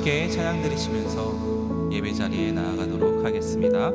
함께 찬양 드리시면서 예배 자리에 나아가도록 하겠습니다.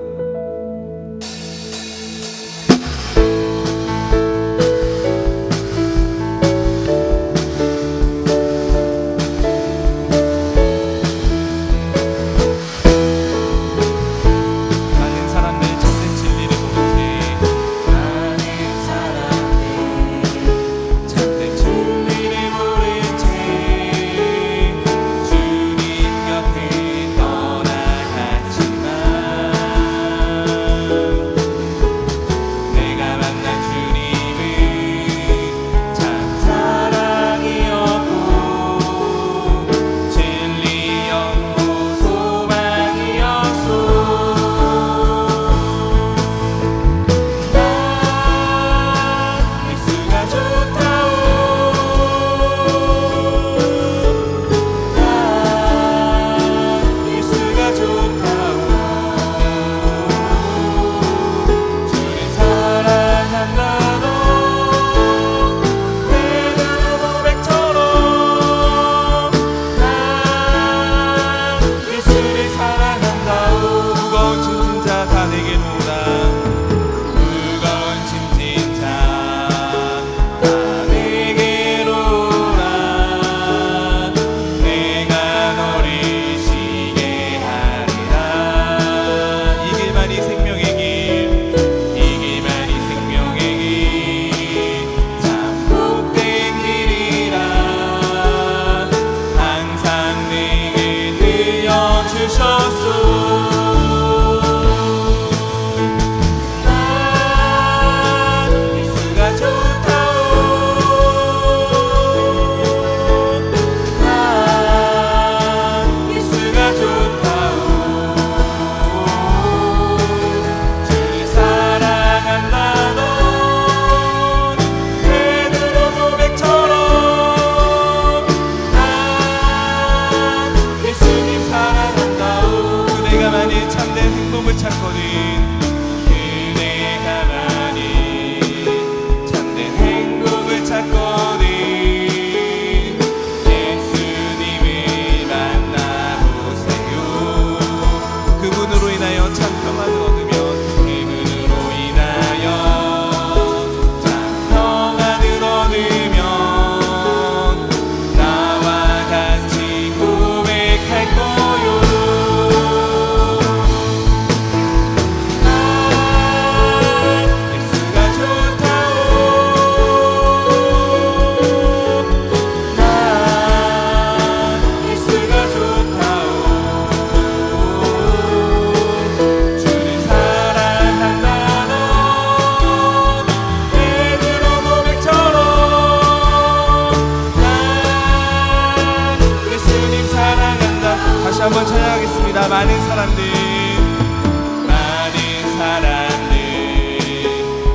한번 찬양하겠습니다. 많은 사람들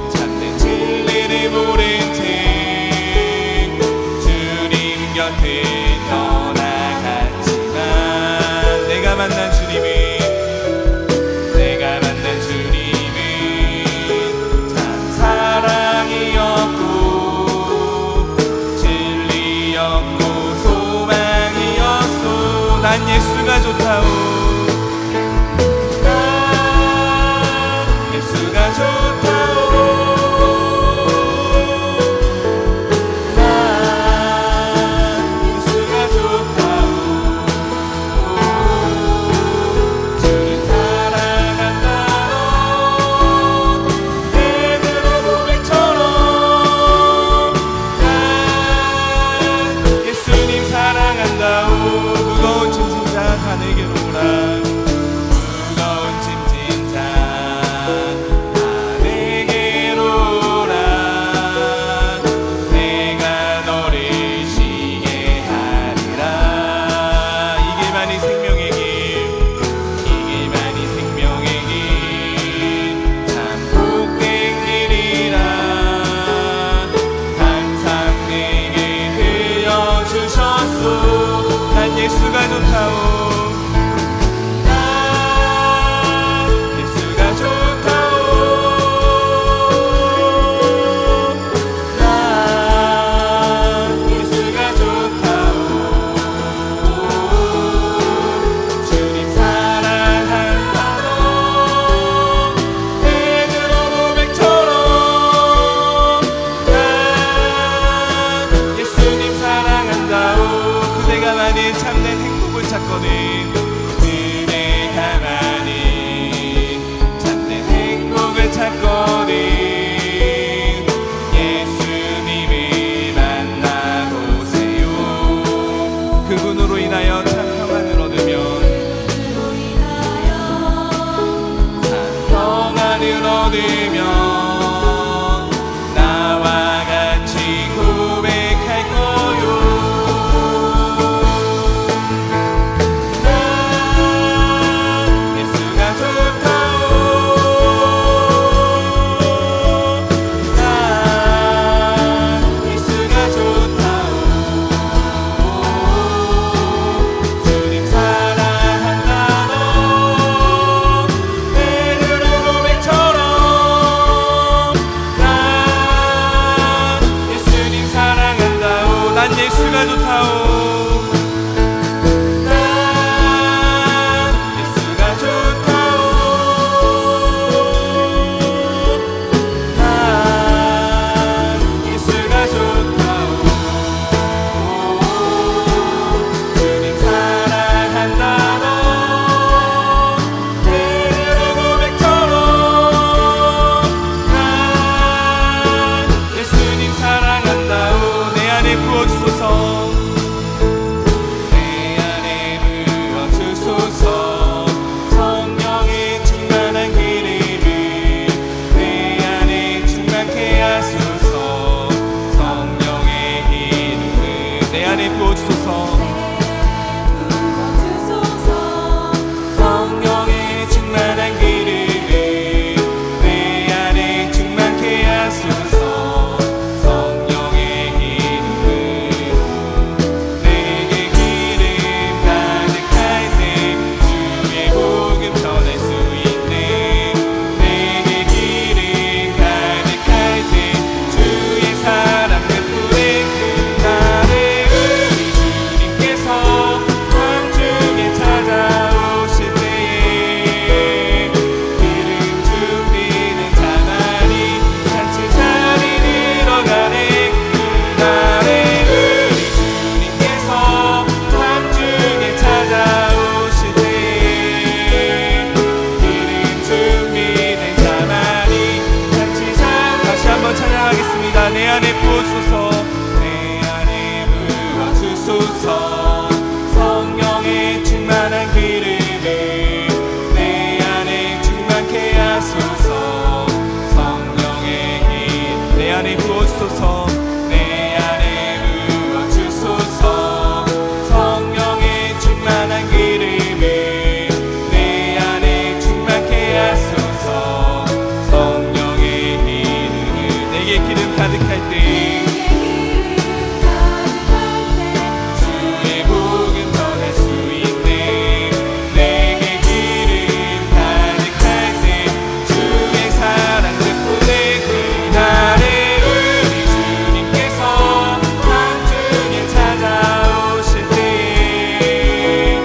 참된 진리를 모른 채 주님 곁에 떠나갔지만 내가 만난 주님은 참 사랑이었고 진리였고 소망이었소. 난 예수가 좋다오. 예수가 좋다오. 예수가 좋다오. 예수가 좋다오. 부어주소서. 내 안에 부어주소서. 성령의 충만한 기름을 내 안에 충만케 하소서. 성령의 길 내 안에 부어주소서. 내 안에 부어주소서. 성령의 충만한 기름을 내 안에 충만케 하소서. 성령의 기름을 내게 기름 가득할 때 주의 복음 전할 수 있네. 내게 기름 가득할 때 주의 사랑 덕분에 그날에 우리 주님께서 한중에 찾아오실 때에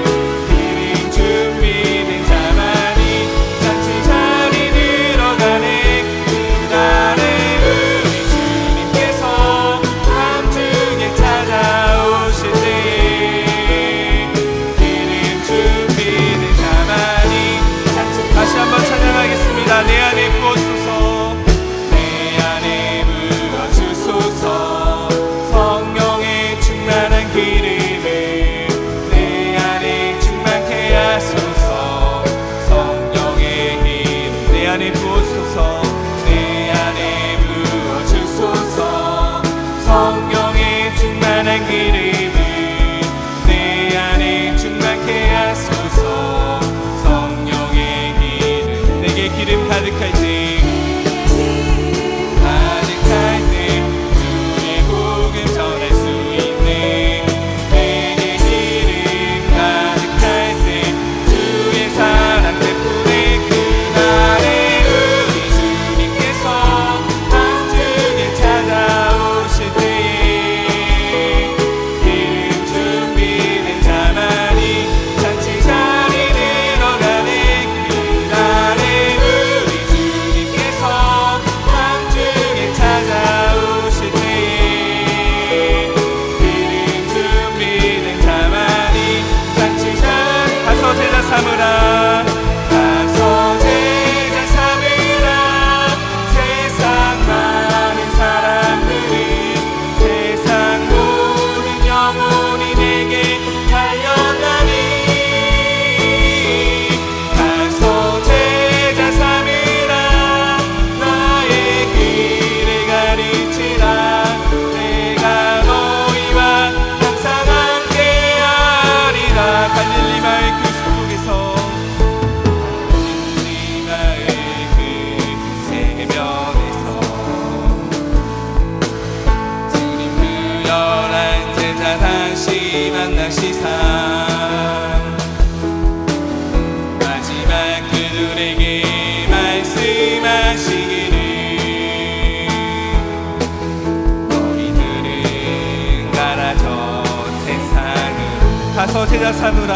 기름 준비된 자만이 잔치 자리 들어가네. 그날에 우리 주님께서 한중에 찾아오실 때에 기름 준비된 자만이 잔치 다시 한번 찬양하겠습니다. 내 안에 부어주소서. 내 안에 부어주소서. 성령의 충만한 기름을 내 안에 충만케 하소서. 성령의 기름 내 안에 부어주소서. 내 안에 부어주소서. 성령의 충만한 기름을 내 안에 충만케 하소서. 성령의 기름 내게 기름 가득할 때 가득할 때 주의 복음 전할 수 있네. 내게 기름 가득할 때 주의 사랑 덕분에 그날에 우리 주님께서 한중에 찾아오실 때에 기름 준비된 자만이 잔치 자리 들어가네. 그날에 우리 주님께서 한중에 찾아오실 때에 기름 준비된 자만이 잔치 자리 가서 제자 삼으라. 가서 제자 삼으라. 세상 많은 사람들이 세상 모든 영혼이 내게 달려가니. 가서 제자 삼으라. 나의 길을 가르치라. 내가 너희와 항상 함께하리라. 갈릴리마의 그 숲속에서 갈릴리마의 그 새벽에서 주님 그 열한 제자 다시 만나시사 마지막 그들에게 말씀하시기를 너희들은 가라 저 세상으로. 가서 제자 삼으라.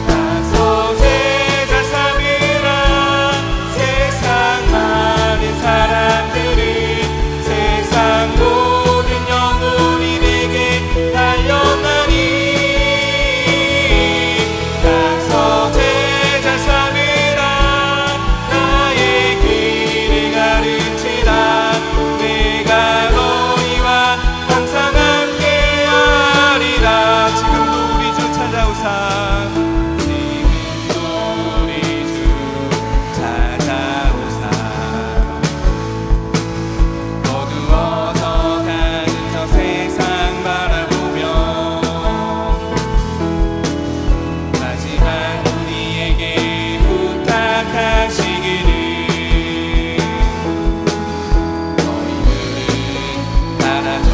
가서 제자 삼으라. 세상 많은 사람들은 세상 모든 영혼이 내게 달려가니. 가서 제자 삼으라. 나의 길을 가르치라. 내가 너희와 항상 함께하리라. 지금도 우리 주 찾아오사. 지금도 우리 주 찾아오사. 어두워서 가는 저 세상 바라보며 마지막 우리에게 부탁하시기를 너희들은 가라 저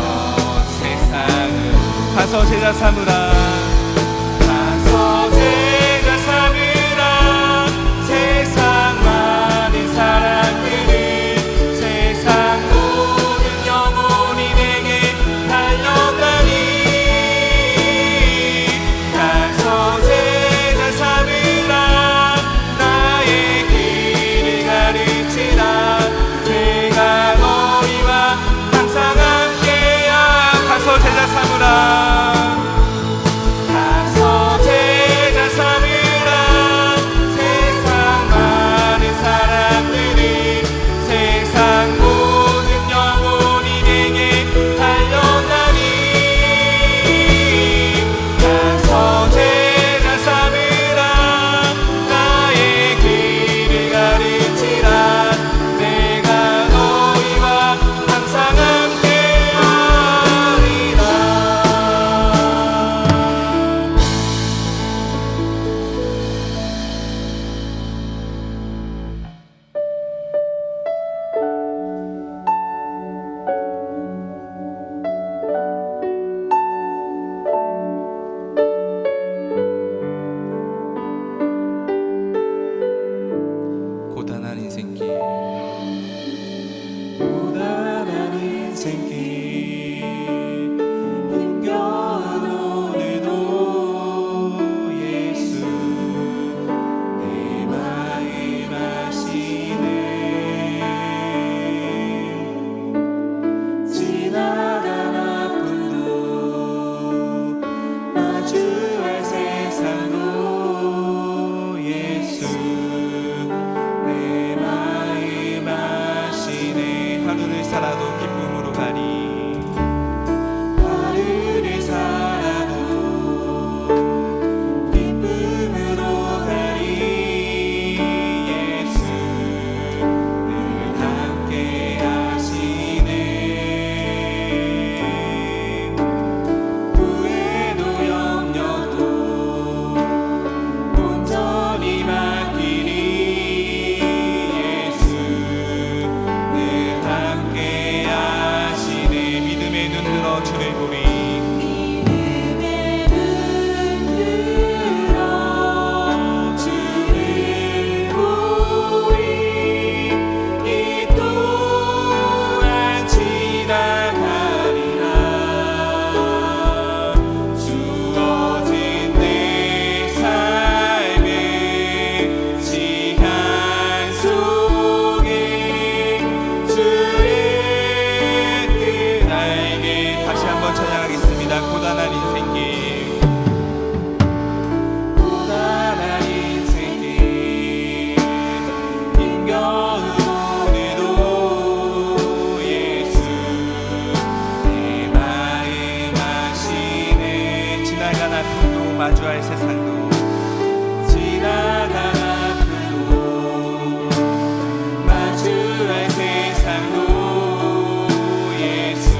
세상으로. 가서 제자 삼으라. 가서 제자 삼으라. 세상 많은 사람들은 세상 모든 영혼이 내게 달려가니. 가서 제자 삼으라. 나의 길을 가르치라. 내가 너희와 항상 함께야. 가서 제자 삼으라. 마주할 세상도 지나간 아픔도 마주할 세상도 예수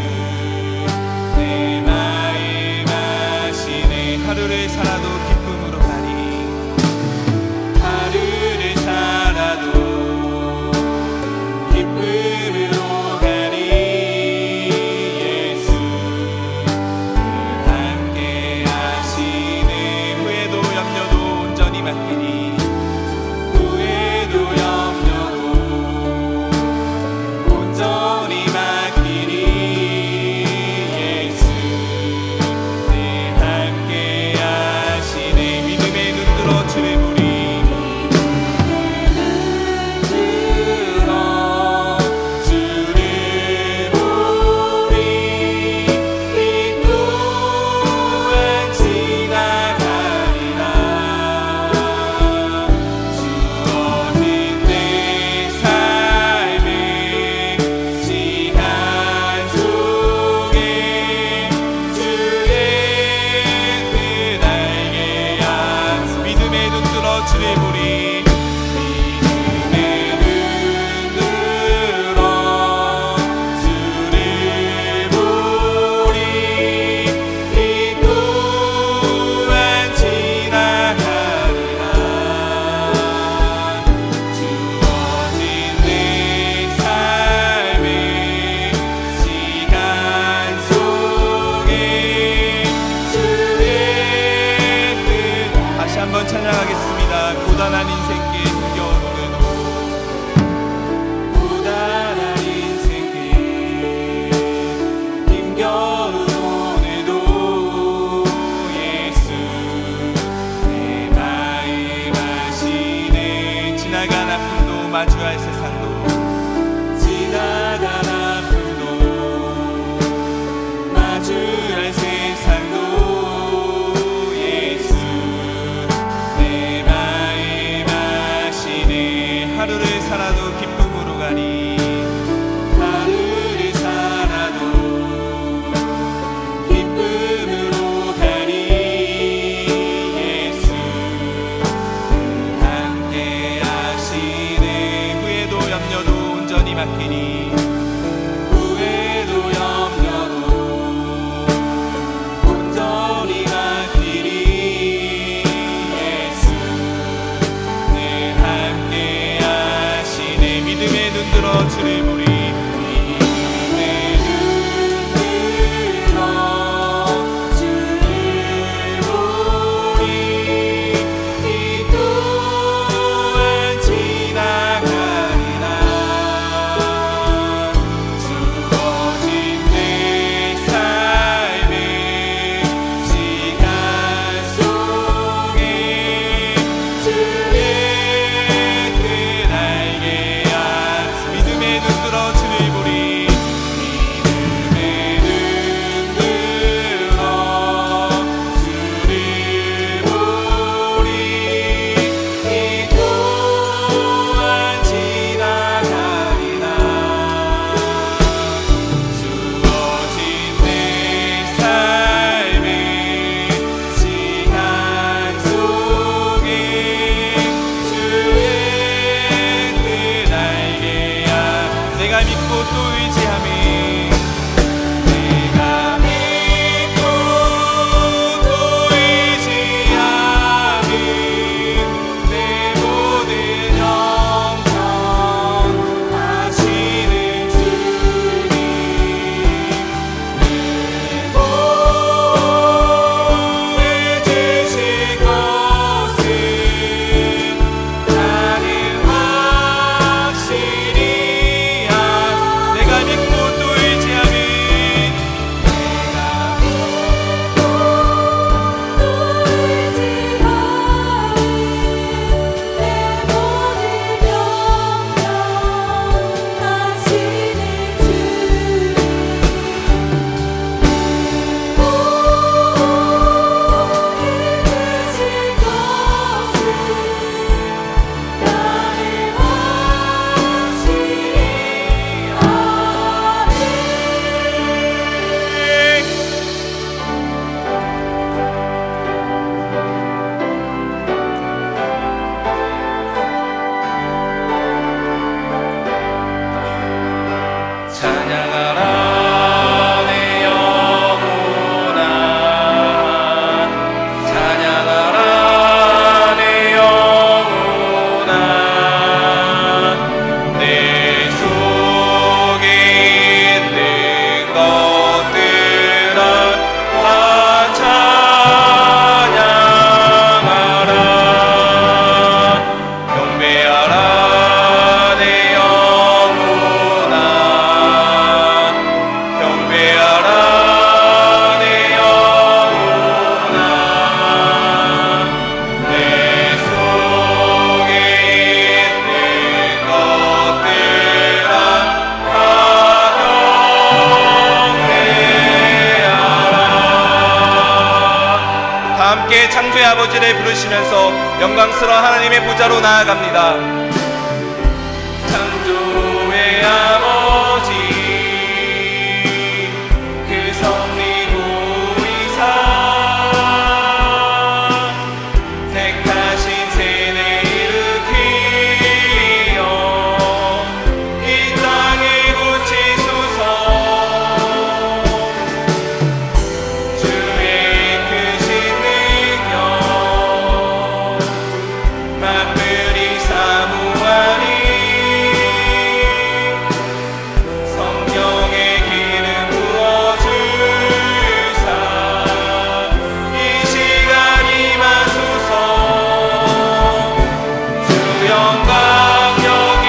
내 마음 아시네. 하루를 살아도 기쁨으로 가리 하루를 살아도 기쁨으로 가리 예수 함께 하시네. 후회도 염려도 온전히 맡기니 후회도 염려도 온전히 맡기니 예수 내 함께 하시네. 믿음의 눈 들어 주를 보리 주를 보리 믿음의 눈 들어 주를 보리 이 또한 지나가리라 주어진 내 삶의 시간 속에 주의 뜻 다시 한번 찬양하겠습니다. 고단한 인생길 힘겨운 오늘도 고단한 인생길 힘겨운 오늘도 예수 내 마음 아시네. 지나간 아픔도 마주할 세상도 지나간 아픔도 마주할 세상도 예수 내 마음 만물의 창조의 아버지를 부르시면서 영광스러운 하나님의 보좌로 나아갑니다. 창조의 아버지 그 섭리보이사 택하신 세대 일으키어 이 땅에 고치소서. 주의 크신 능력 만물이 사모하니 성령의 기름 부어주사 이 시간 임하소서. 주 영광 여기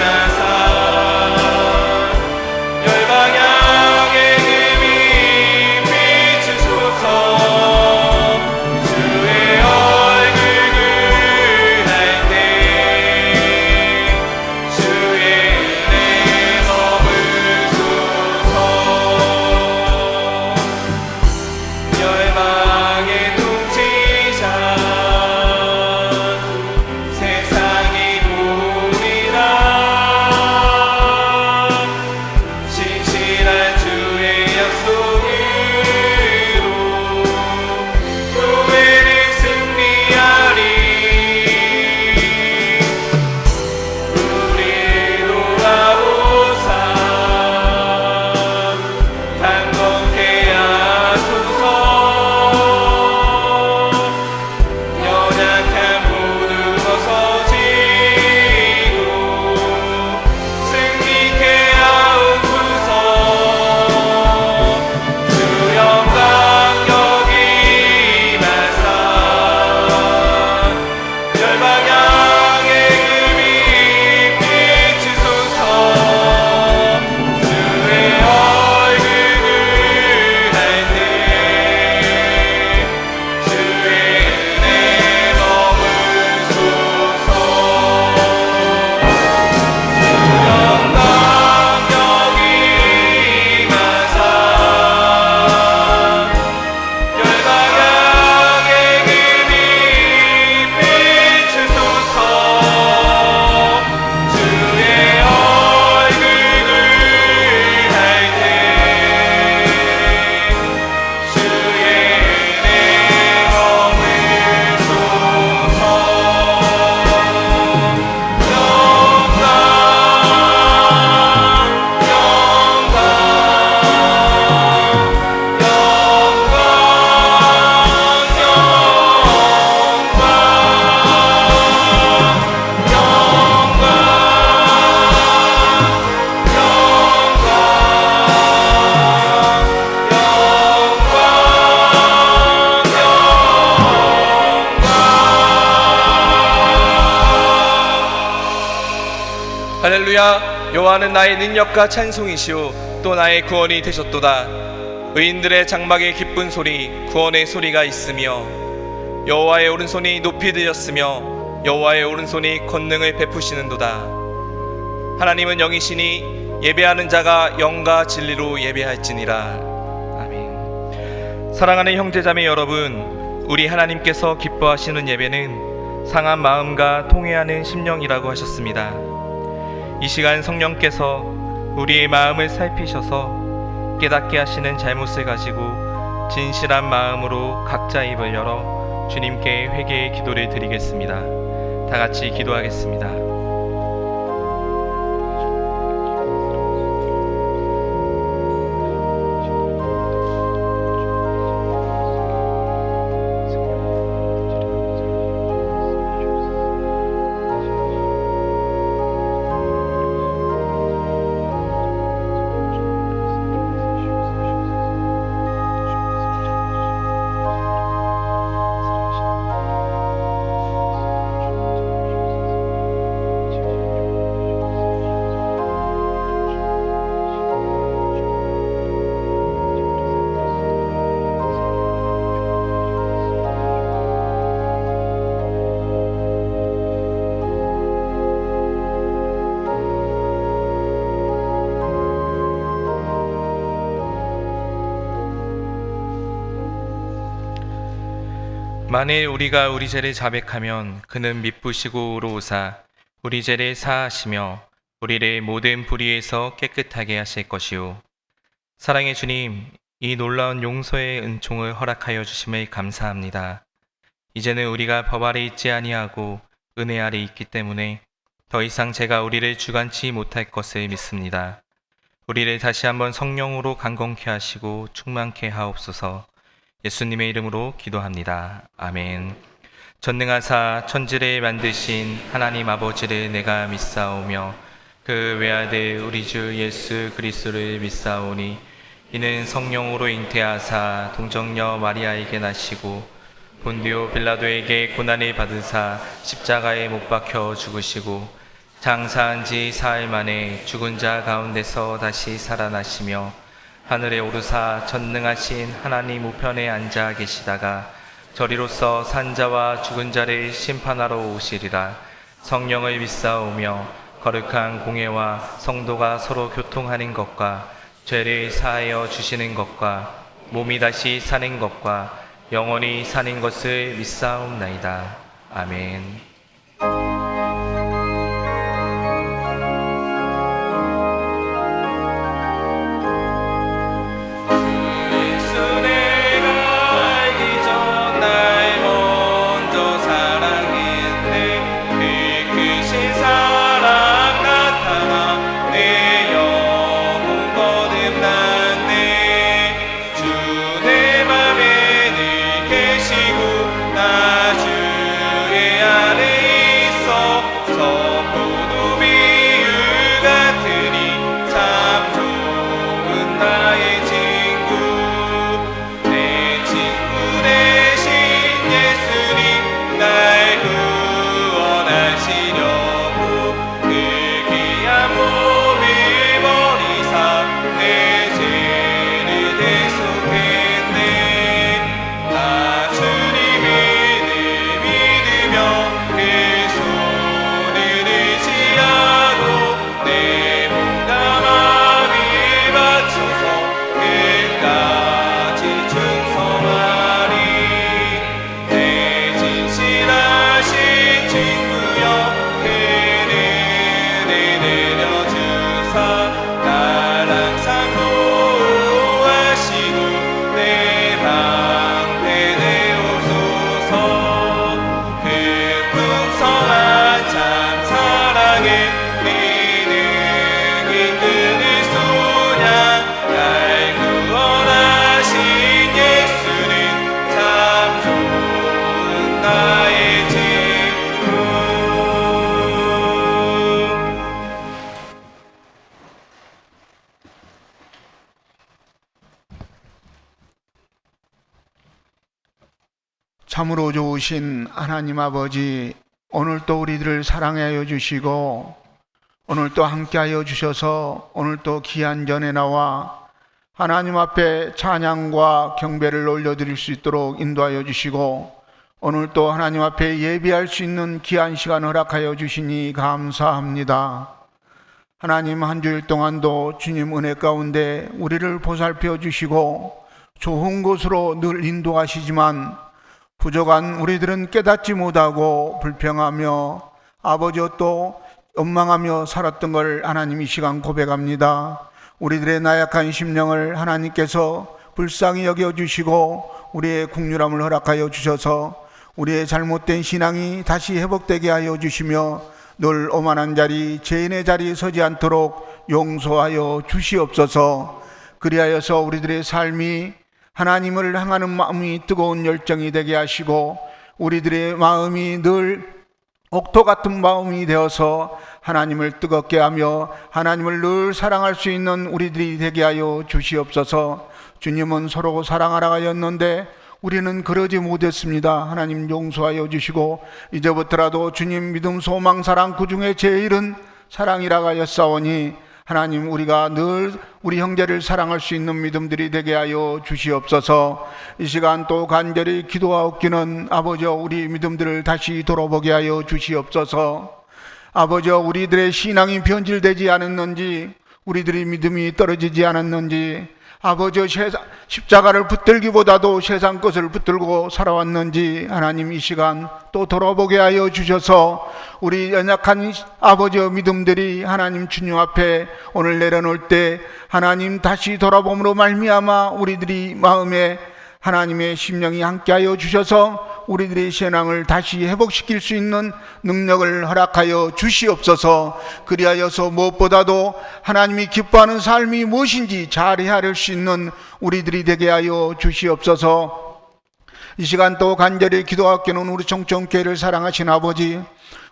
나사 열방향의 금이 비추소서. 주의 얼굴을 할 때 주의 은혜 머물소서. 열방의 통치자 세상이 보리라 신실한 주의 약속으로 교회를 승리하리. 우리 돌아오사 강건케 하소서. 연약한 모두 벗어지고 승리케 하옵소서. 주 영광 여기 나사 열방향의 금이 비추소서. 주의 얼굴을 할 때 주의 은혜 머물소서. 영광 여기 가사 열방향의 금이 비추소서. 주의 얼굴을 할 때 주의 은혜 머물소서. 할렐루야. 여호와는 나의 능력과 찬송이시오 또 나의 구원이 되셨도다. 의인들의 장막에 기쁜 소리 구원의 소리가 있으며 여호와의 오른손이 높이 들렸으며 여호와의 오른손이 권능을 베푸시는도다. 하나님은 영이시니 예배하는 자가 영과 진리로 예배할지니라. 아멘. 사랑하는 형제자매 여러분, 우리 하나님께서 기뻐하시는 예배는 상한 마음과 통회하는 심령이라고 하셨습니다. 이 시간 성령께서 우리의 마음을 살피셔서 깨닫게 하시는 잘못을 가지고 진실한 마음으로 각자 입을 열어 주님께 회개의 기도를 드리겠습니다. 다 같이 기도하겠습니다. 만일 우리가 우리 죄를 자백하면 그는 미쁘시고 의로우사 우리 죄를 사하시며 우리를 모든 불의에서 깨끗하게 하실 것이요. 사랑의 주님, 이 놀라운 용서의 은총을 허락하여 주심을 감사합니다. 이제는 우리가 법 아래 있지 아니하고 은혜 아래 있기 때문에 더 이상 죄가 우리를 주관치 못할 것을 믿습니다. 우리를 다시 한번 성령으로 강건케 하시고 충만케 하옵소서. 예수님의 이름으로 기도합니다. 아멘. 전능하사 천지를 만드신 하나님 아버지를 내가 믿사오며 그 외아들 우리 주 예수 그리스도를 믿사오니 이는 성령으로 잉태하사 동정녀 마리아에게 나시고 본디오 빌라도에게 고난을 받으사 십자가에 못 박혀 죽으시고 장사한 지 사흘 만에 죽은 자 가운데서 다시 살아나시며 하늘에 오르사 전능하신 하나님 우편에 앉아 계시다가 저리로서 산자와 죽은 자를 심판하러 오시리라. 성령을 믿사오며 거룩한 공예와 성도가 서로 교통하는 것과 죄를 사하여 주시는 것과 몸이 다시 사는 것과 영원히 사는 것을 믿사옵나이다. 아멘. 참으로 좋으신 하나님 아버지, 오늘도 우리들을 사랑하여 주시고 오늘도 함께하여 주셔서 오늘도 귀한 전에 나와 하나님 앞에 찬양과 경배를 올려드릴 수 있도록 인도하여 주시고 오늘도 하나님 앞에 예배할 수 있는 귀한 시간 허락하여 주시니 감사합니다. 하나님, 한 주일 동안도 주님 은혜 가운데 우리를 보살펴 주시고 좋은 곳으로 늘 인도하시지만 부족한 우리들은 깨닫지 못하고 불평하며 아버지여 또 원망하며 살았던 걸 하나님 이 시간 고백합니다. 우리들의 나약한 심령을 하나님께서 불쌍히 여겨주시고 우리의 국률함을 허락하여 주셔서 우리의 잘못된 신앙이 다시 회복되게 하여 주시며 늘 오만한 자리, 죄인의 자리에 서지 않도록 용서하여 주시옵소서. 그리하여서 우리들의 삶이 하나님을 향하는 마음이 뜨거운 열정이 되게 하시고 우리들의 마음이 늘 옥토 같은 마음이 되어서 하나님을 뜨겁게 하며 하나님을 늘 사랑할 수 있는 우리들이 되게 하여 주시옵소서. 주님은 서로 사랑하라 하였는데 우리는 그러지 못했습니다. 하나님 용서하여 주시고 이제부터라도 주님 믿음, 소망, 사랑 그 중에 제일은 사랑이라 하였사오니 하나님, 우리가 늘 우리 형제를 사랑할 수 있는 믿음들이 되게 하여 주시옵소서. 이 시간 또 간절히 기도하옵기는 아버지여, 우리 믿음들을 다시 돌아보게 하여 주시옵소서. 아버지여, 우리들의 신앙이 변질되지 않았는지, 우리들의 믿음이 떨어지지 않았는지, 아버지 십자가를 붙들기보다도 세상 것을 붙들고 살아왔는지 하나님 이 시간 또 돌아보게 하여 주셔서 우리 연약한 아버지의 믿음들이 하나님 주님 앞에 오늘 내려놓을 때 하나님 다시 돌아봄으로 말미암아 우리들이 마음에 하나님의 심령이 함께하여 주셔서 우리들의 신앙을 다시 회복시킬 수 있는 능력을 허락하여 주시옵소서. 그리하여서 무엇보다도 하나님이 기뻐하는 삶이 무엇인지 잘 헤아릴 수 있는 우리들이 되게 하여 주시옵소서. 이 시간 또 간절히 기도하옵기는 우리 청천교회를 사랑하신 아버지,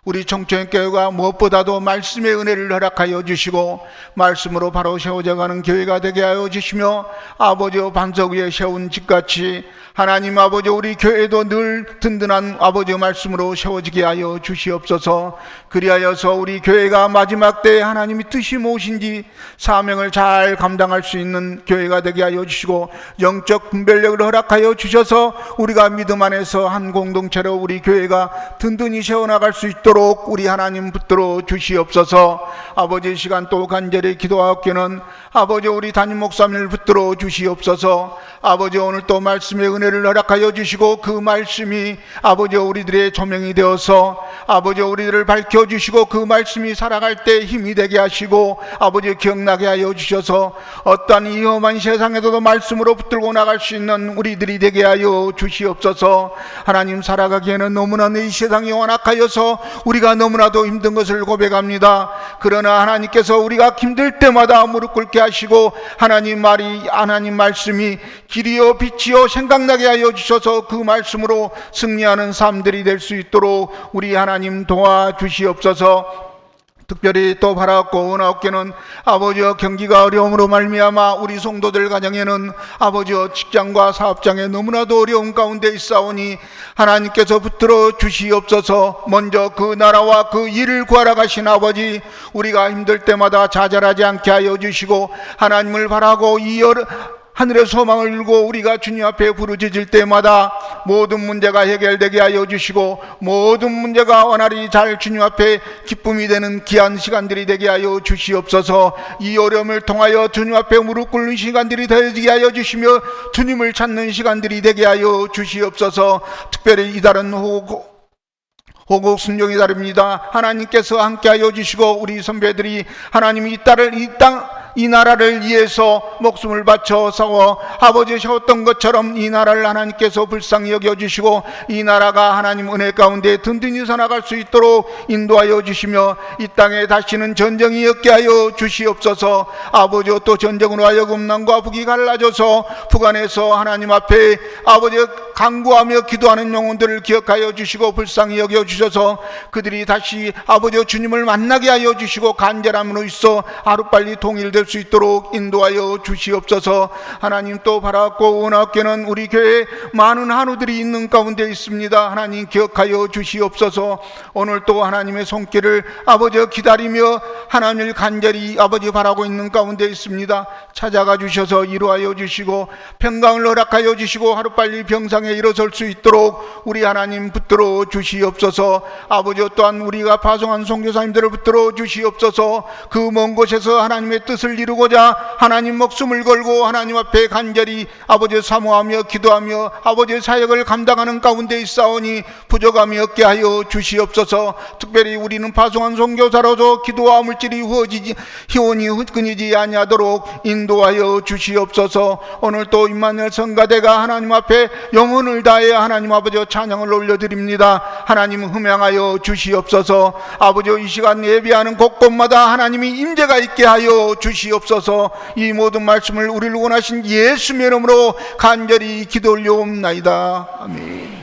우리 청천교회가 무엇보다도 말씀의 은혜를 허락하여 주시고 말씀으로 바로 세워져가는 교회가 되게 하여 주시며 아버지의 반석 위에 세운 집같이 하나님 아버지 우리 교회도 늘 든든한 아버지의 말씀으로 세워지게 하여 주시옵소서. 그리하여서 우리 교회가 마지막 때에 하나님이 뜻이 무엇인지 사명을 잘 감당할 수 있는 교회가 되게 하여 주시고 영적 분별력을 허락하여 주셔서 우리가 믿음 안에서 한 공동체로 우리 교회가 든든히 세워나갈 수 있도록 우리 하나님 붙들어 주시옵소서. 아버지 시간 또 간절히 기도하옵기는 아버지 우리 담임 목사님을 붙들어 주시옵소서. 아버지 오늘 또 말씀의 은혜를 허락하여 주시고 그 말씀이 아버지 우리들의 조명이 되어서 아버지 우리들을 밝혀주시고 그 말씀이 살아갈 때 힘이 되게 하시고 아버지 기억나게 하여 주셔서 어떠한 위험한 세상에서도 말씀으로 붙들고 나갈 수 있는 우리들이 되게 하여 주시옵소서. 하나님 살아가기에는 너무나 이 세상이 완악하여서 우리가 너무나도 힘든 것을 고백합니다. 그러나 하나님께서 우리가 힘들 때마다 무릎 꿇게 하시고 하나님 말씀이 길이요 빛이요 생각나게 하여 주셔서 그 말씀으로 승리하는 삶들이 될 수 있도록 우리 하나님 도와주시옵소서. 특별히 또 바라옵고 원하옵기는 아버지여 경기가 어려움으로 말미암아 우리 성도들 가정에는 아버지여 직장과 사업장에 너무나도 어려운 가운데 있사오니 하나님께서 붙들어 주시옵소서. 먼저 그 나라와 그 일을 구하러 가신 아버지 우리가 힘들 때마다 좌절하지 않게 하여 주시고 하나님을 바라고 하늘의 소망을 들고 우리가 주님 앞에 부르짖을 때마다 모든 문제가 해결되게 하여 주시고 모든 문제가 원활히 잘 주님 앞에 기쁨이 되는 귀한 시간들이 되게 하여 주시옵소서. 이 어려움을 통하여 주님 앞에 무릎 꿇는 시간들이 더해지게 하여 주시며 주님을 찾는 시간들이 되게 하여 주시옵소서. 특별히 이달은 호국 순종이 다릅니다. 하나님께서 함께하여 주시고 우리 선배들이 하나님이 이 나라를 위해서 목숨을 바쳐 싸워 아버지 세웠던 것처럼 이 나라를 하나님께서 불쌍히 여겨주시고 이 나라가 하나님 은혜 가운데 든든히 살아갈 수 있도록 인도하여 주시며 이 땅에 다시는 전쟁이 없게 하여 주시옵소서. 아버지 또 전쟁으로 하여금 남과 북이 갈라져서 북한에서 하나님 앞에 아버지 간구하며 기도하는 영혼들을 기억하여 주시고 불쌍히 여겨주셔서 그들이 다시 아버지 주님을 만나게 하여 주시고 간절함으로 있어 하루빨리 통일될 수 있도록 인도하여 주시옵소서. 하나님 또 바라옵고 원하옵기는 우리 교회에 많은 한우들이 있는 가운데 있습니다. 하나님 기억하여 주시옵소서. 오늘 또 하나님의 손길을 아버지 기다리며 하나님을 간절히 아버지 바라고 있는 가운데 있습니다. 찾아가 주셔서 이루하여 주시고 평강을 허락하여 주시고 하루빨리 병상에 일어설 수 있도록 우리 하나님 붙들어 주시옵소서. 아버지 또한 우리가 파송한 선교사님들을 붙들어 주시옵소서. 그 먼 곳에서 하나님의 뜻을 이루고자 하나님 목숨을 걸고 하나님 앞에 간절히 아버지 사모하며 기도하며 아버지의 사역을 감당하는 가운데 있사오니 부족함이 없게 하여 주시옵소서. 특별히 우리는 파송한 선교사로서 기도와 물질이 희원이 끊이지 아니하도록 인도하여 주시옵소서. 오늘 또 임마누엘 성가대가 하나님 앞에 영혼을 다해 하나님 아버지 찬양을 올려드립니다. 하나님 흠양하여 주시옵소서. 아버지 이 시간 예배하는 곳곳마다 하나님이 임재가 있게 하여 주시옵소서. 이 모든 말씀을 우리를 원하신 예수의 이름으로 간절히 기도 올려옵나이다. 아멘.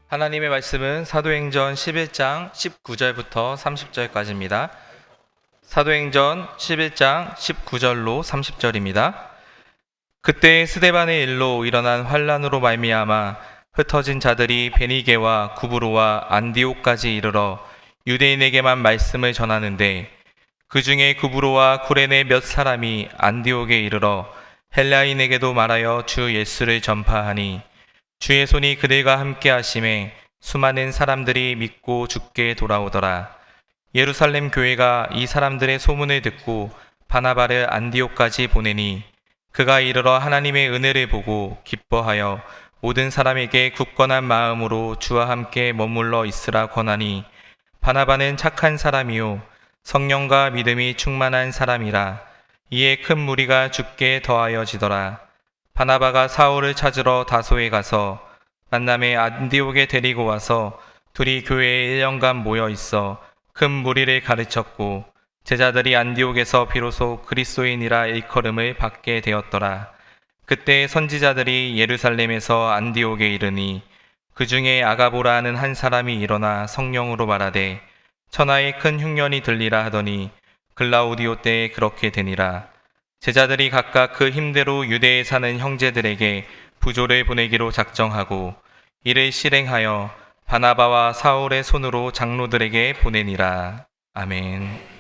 하나님의 말씀은 사도행전 11장 19절부터 30절까지입니다. 사도행전 11장 19절로 30절입니다. 그때 스데반의 일로 일어난 환란으로 말미암아 흩어진 자들이 베니게와 구브로와 안디옥까지 이르러 유대인에게만 말씀을 전하는데, 그 중에 구브로와 구레네 몇 사람이 안디옥에 이르러 헬라인에게도 말하여 주 예수를 전파하니, 주의 손이 그들과 함께 하심에 수많은 사람들이 믿고 주께 돌아오더라. 예루살렘 교회가 이 사람들의 소문을 듣고 바나바를 안디옥까지 보내니, 그가 이르러 하나님의 은혜를 보고 기뻐하여 모든 사람에게 굳건한 마음으로 주와 함께 머물러 있으라 권하니, 바나바는 착한 사람이요 성령과 믿음이 충만한 사람이라. 이에 큰 무리가 주께 더하여지더라. 바나바가 사울을 찾으러 다소에 가서 만남에 안디옥에 데리고 와서 둘이 교회에 1년간 모여 있어 큰 무리를 가르쳤고, 제자들이 안디옥에서 비로소 그리스도인이라 일컬음을 받게 되었더라. 그때 선지자들이 예루살렘에서 안디옥에 이르니, 그 중에 아가보라 하는 한 사람이 일어나 성령으로 말하되 천하에 큰 흉년이 들리라 하더니, 글라우디오 때에 그렇게 되니라. 제자들이 각각 그 힘대로 유대에 사는 형제들에게 부조를 보내기로 작정하고 이를 실행하여 바나바와 사울의 손으로 장로들에게 보내니라. 아멘.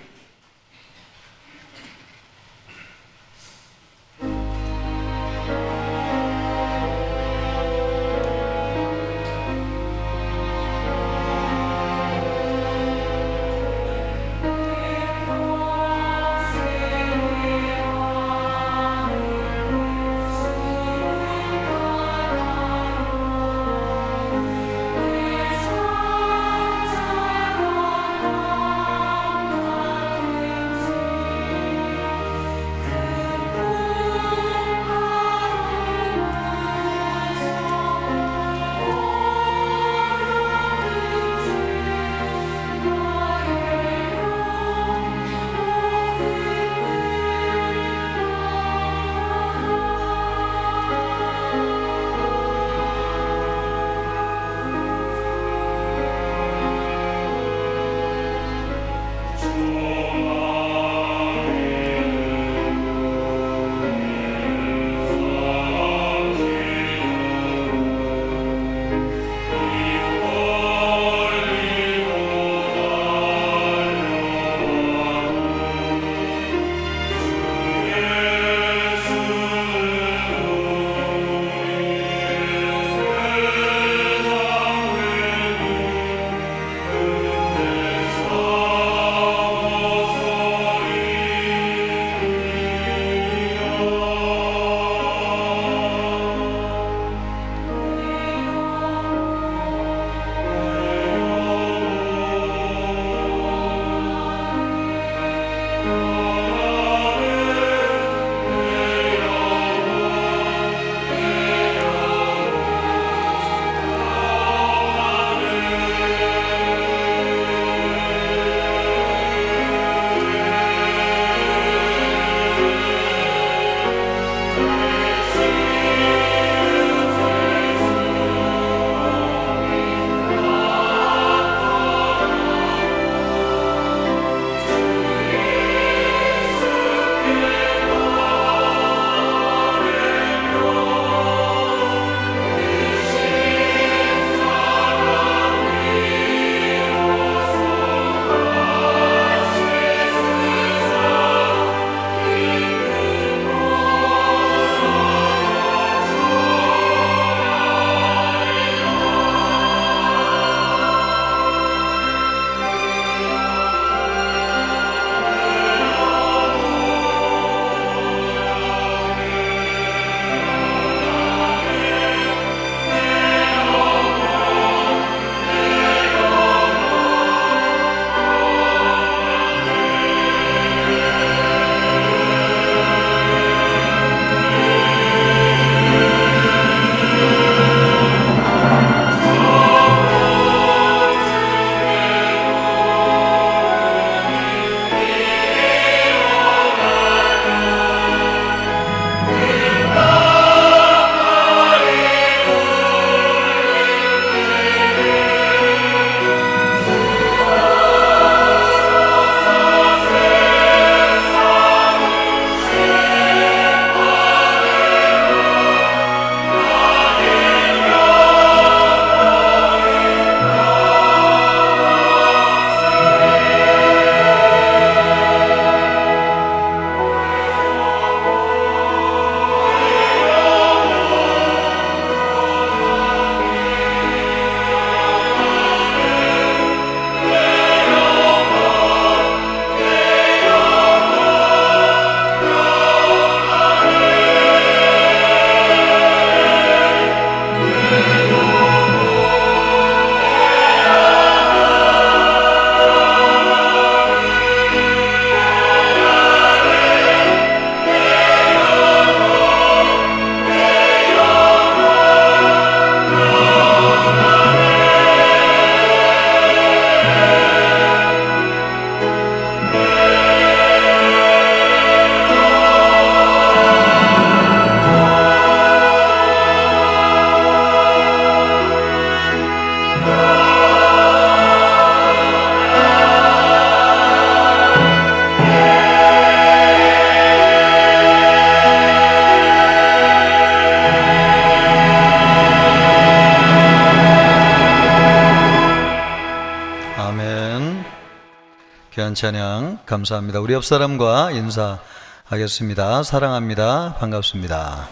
귀한 찬양 감사합니다. 우리 옆 사람과 인사하겠습니다. 사랑합니다. 반갑습니다.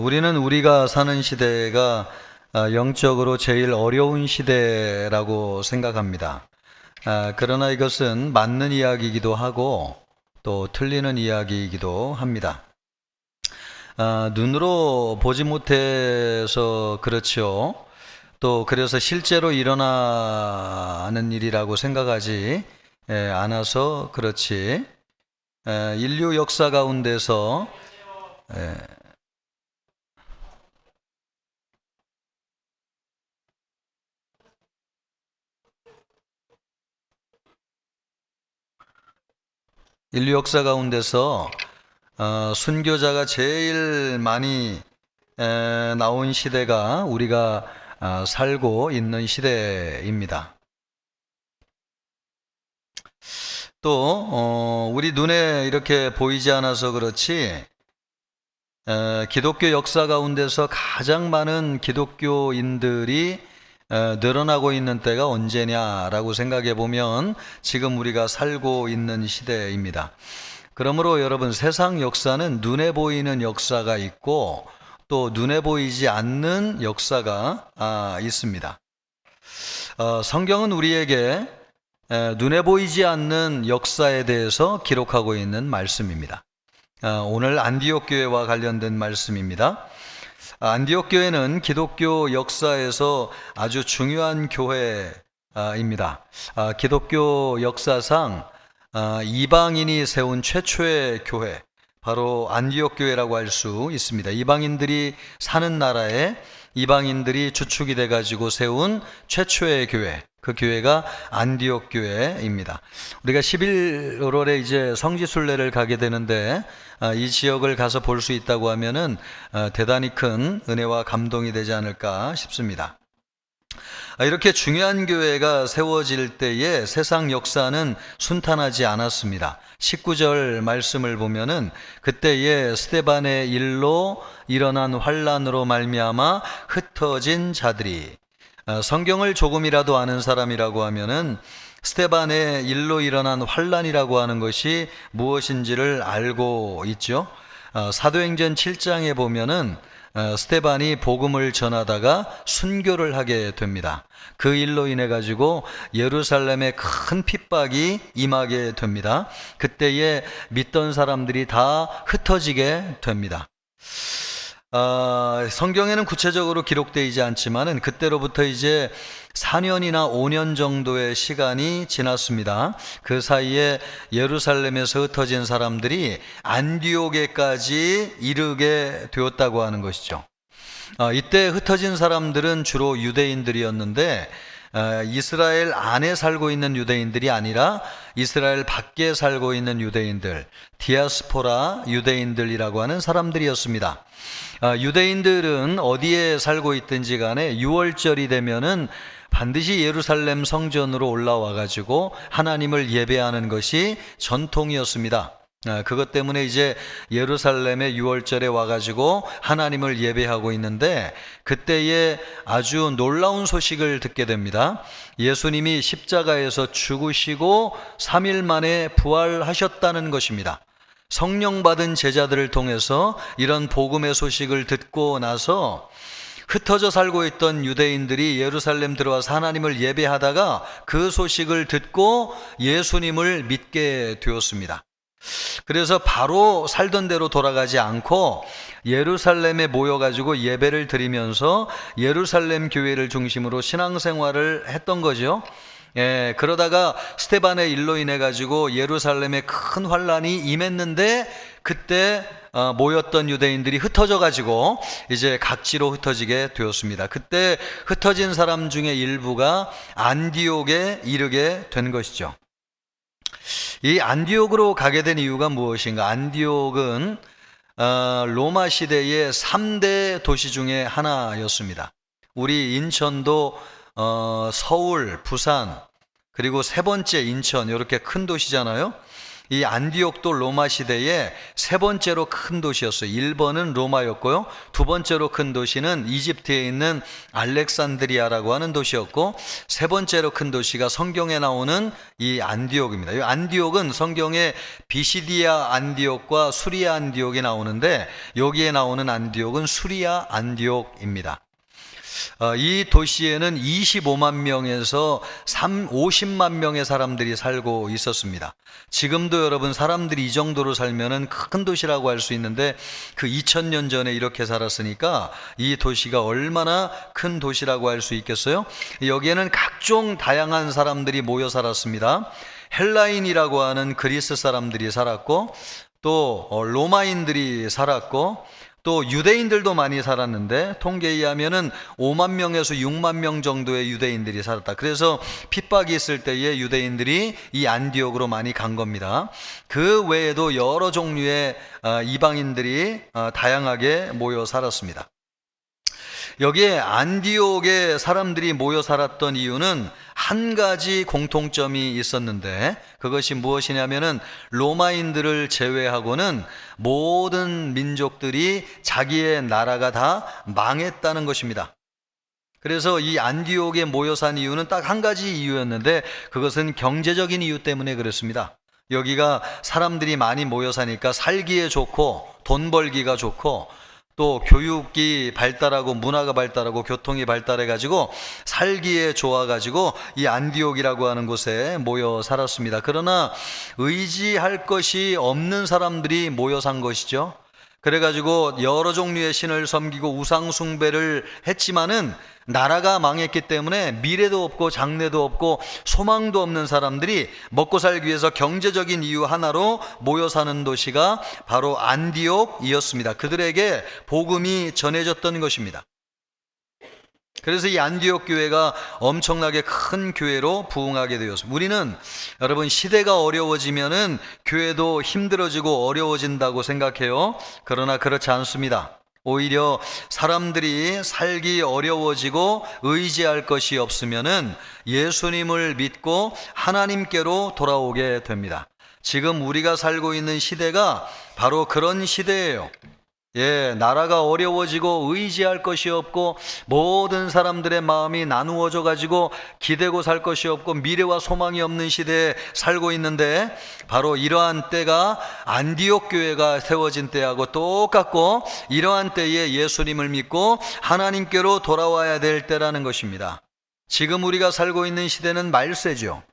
우리는 우리가 사는 시대가 영적으로 제일 어려운 시대라고 생각합니다. 그러나 이것은 맞는 이야기이기도 하고 또 틀리는 이야기이기도 합니다. 눈으로 보지 못해서 그렇죠. 또 그래서 실제로 일어나는 일이라고 생각하지 않아서 그렇지. 인류 역사 가운데서 순교자가 제일 많이 나온 시대가 우리가 살고 있는 시대입니다. 또 우리 눈에 이렇게 보이지 않아서 그렇지 기독교 역사 가운데서 가장 많은 기독교인들이 늘어나고 있는 때가 언제냐라고 생각해 보면 지금 우리가 살고 있는 시대입니다. 그러므로 여러분, 세상 역사는 눈에 보이는 역사가 있고 또 눈에 보이지 않는 역사가 있습니다. 성경은 우리에게 눈에 보이지 않는 역사에 대해서 기록하고 있는 말씀입니다. 오늘 안디옥 교회와 관련된 말씀입니다. 안디옥 교회는 기독교 역사에서 아주 중요한 교회입니다. 기독교 역사상 이방인이 세운 최초의 교회, 바로 안디옥 교회라고 할 수 있습니다. 이방인들이 사는 나라에 이방인들이 주축이 돼가지고 세운 최초의 교회, 그 교회가 안디옥 교회입니다. 우리가 11월에 이제 성지순례를 가게 되는데 이 지역을 가서 볼 수 있다고 하면은 대단히 큰 은혜와 감동이 되지 않을까 싶습니다. 이렇게 중요한 교회가 세워질 때에 세상 역사는 순탄하지 않았습니다. 19절 말씀을 보면은 그때에 스데반의 일로 일어난 환란으로 말미암아 흩어진 자들이, 성경을 조금이라도 아는 사람이라고 하면은 스데반의 일로 일어난 환란이라고 하는 것이 무엇인지를 알고 있죠. 사도행전 7장에 보면은 스데반이 복음을 전하다가 순교를 하게 됩니다. 그 일로 인해 가지고 예루살렘에 큰 핍박이 임하게 됩니다. 그때에 믿던 사람들이 다 흩어지게 됩니다. 성경에는 구체적으로 기록되지 않지만은 그때로부터 이제 4년이나 5년 정도의 시간이 지났습니다. 그 사이에 예루살렘에서 흩어진 사람들이 안디옥에까지 이르게 되었다고 하는 것이죠. 이때 흩어진 사람들은 주로 유대인들이었는데 이스라엘 안에 살고 있는 유대인들이 아니라 이스라엘 밖에 살고 있는 유대인들, 디아스포라 유대인들이라고 하는 사람들이었습니다. 유대인들은 어디에 살고 있든지 간에 6월절이 되면은 반드시 예루살렘 성전으로 올라와 가지고 하나님을 예배하는 것이 전통이었습니다. 그것 때문에 이제 예루살렘에 6월절에 와가지고 하나님을 예배하고 있는데 그때에 아주 놀라운 소식을 듣게 됩니다. 예수님이 십자가에서 죽으시고 3일 만에 부활하셨다는 것입니다. 성령 받은 제자들을 통해서 이런 복음의 소식을 듣고 나서 흩어져 살고 있던 유대인들이 예루살렘 들어와서 하나님을 예배하다가 그 소식을 듣고 예수님을 믿게 되었습니다. 그래서 바로 살던 대로 돌아가지 않고 예루살렘에 모여가지고 예배를 드리면서 예루살렘 교회를 중심으로 신앙생활을 했던 거죠. 그러다가 스데반의 일로 인해 가지고 예루살렘에 큰 환란이 임했는데 그때 모였던 유대인들이 흩어져 가지고 이제 각지로 흩어지게 되었습니다. 그때 흩어진 사람 중에 일부가 안디옥에 이르게 된 것이죠. 이 안디옥으로 가게 된 이유가 무엇인가? 안디옥은 로마 시대의 3대 도시 중에 하나였습니다. 우리 인천도 서울, 부산, 그리고 세 번째 인천, 이렇게 큰 도시잖아요. 이 안디옥도 로마 시대의 세 번째로 큰 도시였어요. 1번은 로마였고요. 두 번째로 큰 도시는 이집트에 있는 알렉산드리아라고 하는 도시였고, 세 번째로 큰 도시가 성경에 나오는 이 안디옥입니다. 이 안디옥은 성경에 비시디아 안디옥과 수리아 안디옥이 나오는데, 여기에 나오는 안디옥은 수리아 안디옥입니다. 이 도시에는 25만 명에서 50만 명의 사람들이 살고 있었습니다. 지금도 여러분 사람들이 이 정도로 살면은 큰 도시라고 할 수 있는데, 그 2000년 전에 이렇게 살았으니까 이 도시가 얼마나 큰 도시라고 할 수 있겠어요? 여기에는 각종 다양한 사람들이 모여 살았습니다. 헬라인이라고 하는 그리스 사람들이 살았고, 또 로마인들이 살았고, 또 유대인들도 많이 살았는데, 통계에 의하면은 5만 명에서 6만 명 정도의 유대인들이 살았다. 그래서 핍박이 있을 때에 유대인들이 이 안디옥으로 많이 간 겁니다. 그 외에도 여러 종류의 이방인들이 다양하게 모여 살았습니다. 여기에 안디옥에 사람들이 모여 살았던 이유는 한 가지 공통점이 있었는데, 그것이 무엇이냐면은 로마인들을 제외하고는 모든 민족들이 자기의 나라가 다 망했다는 것입니다. 그래서 이 안디옥에 모여 산 이유는 딱 한 가지 이유였는데, 그것은 경제적인 이유 때문에 그렇습니다. 여기가 사람들이 많이 모여 사니까 살기에 좋고 돈 벌기가 좋고, 또 교육이 발달하고 문화가 발달하고 교통이 발달해가지고 살기에 좋아가지고 이 안디옥이라고 하는 곳에 모여 살았습니다. 그러나 의지할 것이 없는 사람들이 모여 산 것이죠. 그래가지고 여러 종류의 신을 섬기고 우상 숭배를 했지만은 나라가 망했기 때문에 미래도 없고 장래도 없고 소망도 없는 사람들이 먹고 살기 위해서 경제적인 이유 하나로 모여 사는 도시가 바로 안디옥이었습니다. 그들에게 복음이 전해졌던 것입니다. 그래서 이 안디옥 교회가 엄청나게 큰 교회로 부흥하게 되었습니다. 우리는 여러분 시대가 어려워지면은 교회도 힘들어지고 어려워진다고 생각해요. 그러나 그렇지 않습니다. 오히려 사람들이 살기 어려워지고 의지할 것이 없으면은 예수님을 믿고 하나님께로 돌아오게 됩니다. 지금 우리가 살고 있는 시대가 바로 그런 시대예요. 나라가 어려워지고 의지할 것이 없고 모든 사람들의 마음이 나누어져 가지고 기대고 살 것이 없고 미래와 소망이 없는 시대에 살고 있는데, 바로 이러한 때가 안디옥 교회가 세워진 때하고 똑같고, 이러한 때에 예수님을 믿고 하나님께로 돌아와야 될 때라는 것입니다. 지금 우리가 살고 있는 시대는 말세죠.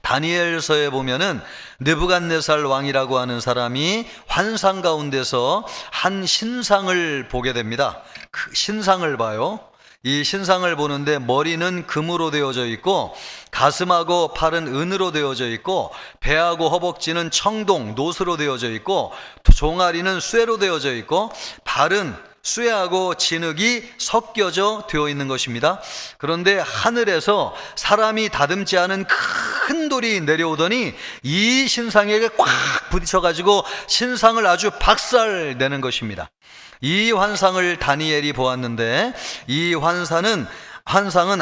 다니엘서에 보면은 느부갓네살 왕이라고 하는 사람이 환상 가운데서 한 신상을 보게 됩니다. 그 신상을 봐요. 이 신상을 보는데 머리는 금으로 되어져 있고, 가슴하고 팔은 은으로 되어져 있고, 배하고 허벅지는 청동, 노스로 되어져 있고, 종아리는 쇠로 되어져 있고, 발은 쇠하고 진흙이 섞여져 되어 있는 것입니다. 그런데 하늘에서 사람이 다듬지 않은 큰 돌이 내려오더니 이 신상에게 꽉 부딪혀가지고 신상을 아주 박살내는 것입니다. 이 환상을 다니엘이 보았는데, 이 환상은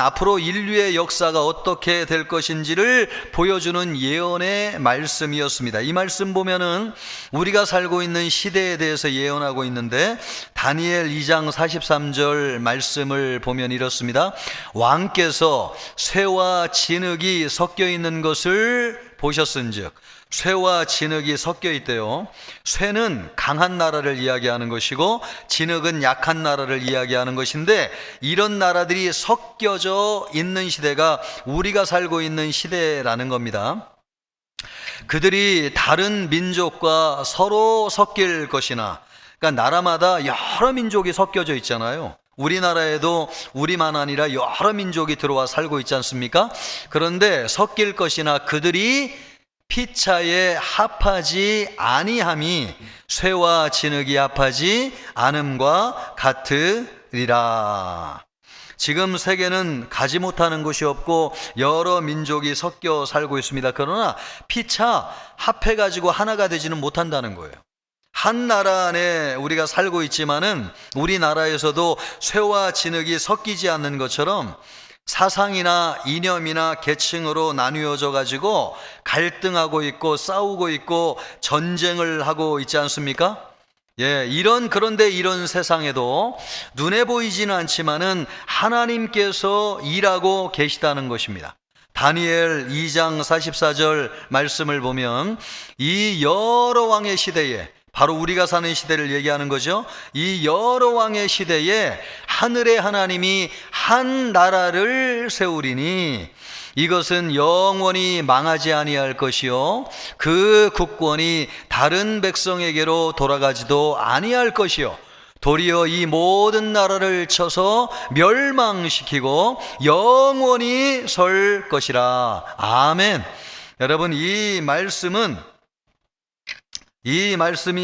앞으로 인류의 역사가 어떻게 될 것인지를 보여주는 예언의 말씀이었습니다. 이 말씀 보면은 우리가 살고 있는 시대에 대해서 예언하고 있는데, 다니엘 2장 43절 말씀을 보면 이렇습니다. 왕께서 쇠와 진흙이 섞여 있는 것을 보셨은즉, 쇠와 진흙이 섞여 있대요. 쇠는 강한 나라를 이야기하는 것이고 진흙은 약한 나라를 이야기하는 것인데, 이런 나라들이 섞여져 있는 시대가 우리가 살고 있는 시대라는 겁니다. 그들이 다른 민족과 서로 섞일 것이나, 그러니까 나라마다 여러 민족이 섞여져 있잖아요. 우리나라에도 우리만 아니라 여러 민족이 들어와 살고 있지 않습니까? 그런데 섞일 것이나 그들이 피차에 합하지 아니함이 쇠와 진흙이 합하지 않음과 같으리라. 지금 세계는 가지 못하는 곳이 없고 여러 민족이 섞여 살고 있습니다. 그러나 피차 합해가지고 하나가 되지는 못한다는 거예요. 한 나라 안에 우리가 살고 있지만은 우리나라에서도 쇠와 진흙이 섞이지 않는 것처럼 사상이나 이념이나 계층으로 나뉘어져 가지고 갈등하고 있고 싸우고 있고 전쟁을 하고 있지 않습니까? 그런데 이런 세상에도 눈에 보이지는 않지만은 하나님께서 일하고 계시다는 것입니다. 다니엘 2장 44절 말씀을 보면 이 여러 왕의 시대에, 바로 우리가 사는 시대를 얘기하는 거죠. 이 여러 왕의 시대에 하늘의 하나님이 한 나라를 세우리니 이것은 영원히 망하지 아니할 것이요 그 국권이 다른 백성에게로 돌아가지도 아니할 것이요 도리어 이 모든 나라를 쳐서 멸망시키고 영원히 설 것이라. 아멘. 여러분, 이 말씀이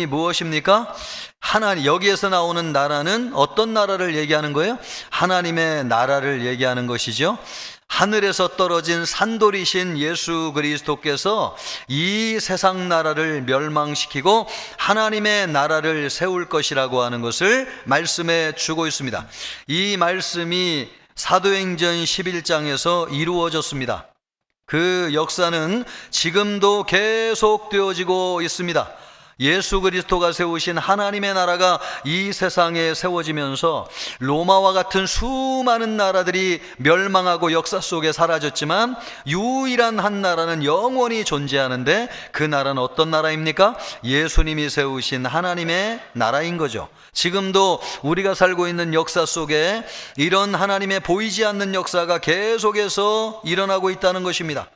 무엇입니까? 여기에서 나오는 나라는 어떤 나라를 얘기하는 거예요? 하나님의 나라를 얘기하는 것이죠. 하늘에서 떨어진 산돌이신 예수 그리스도께서 이 세상 나라를 멸망시키고 하나님의 나라를 세울 것이라고 하는 것을 말씀해 주고 있습니다. 이 말씀이 사도행전 11장에서 이루어졌습니다. 그 역사는 지금도 계속되어지고 있습니다. 예수 그리스도가 세우신 하나님의 나라가 이 세상에 세워지면서 로마와 같은 수많은 나라들이 멸망하고 역사 속에 사라졌지만 유일한 한 나라는 영원히 존재하는데 그 나라는 어떤 나라입니까? 예수님이 세우신 하나님의 나라인 거죠. 지금도 우리가 살고 있는 역사 속에 이런 하나님의 보이지 않는 역사가 계속해서 일어나고 있다는 것입니다.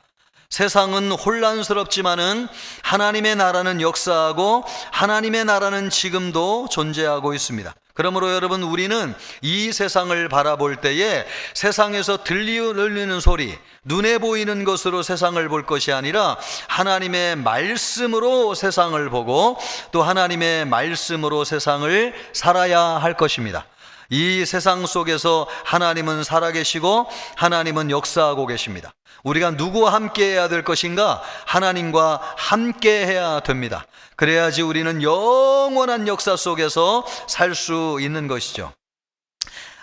세상은 혼란스럽지만은 하나님의 나라는 역사하고 하나님의 나라는 지금도 존재하고 있습니다. 그러므로 여러분, 우리는 이 세상을 바라볼 때에 세상에서 들리는 소리, 눈에 보이는 것으로 세상을 볼 것이 아니라 하나님의 말씀으로 세상을 보고 또 하나님의 말씀으로 세상을 살아야 할 것입니다. 이 세상 속에서 하나님은 살아계시고 하나님은 역사하고 계십니다. 우리가 누구와 함께 해야 될 것인가? 하나님과 함께 해야 됩니다. 그래야지 우리는 영원한 역사 속에서 살 수 있는 것이죠.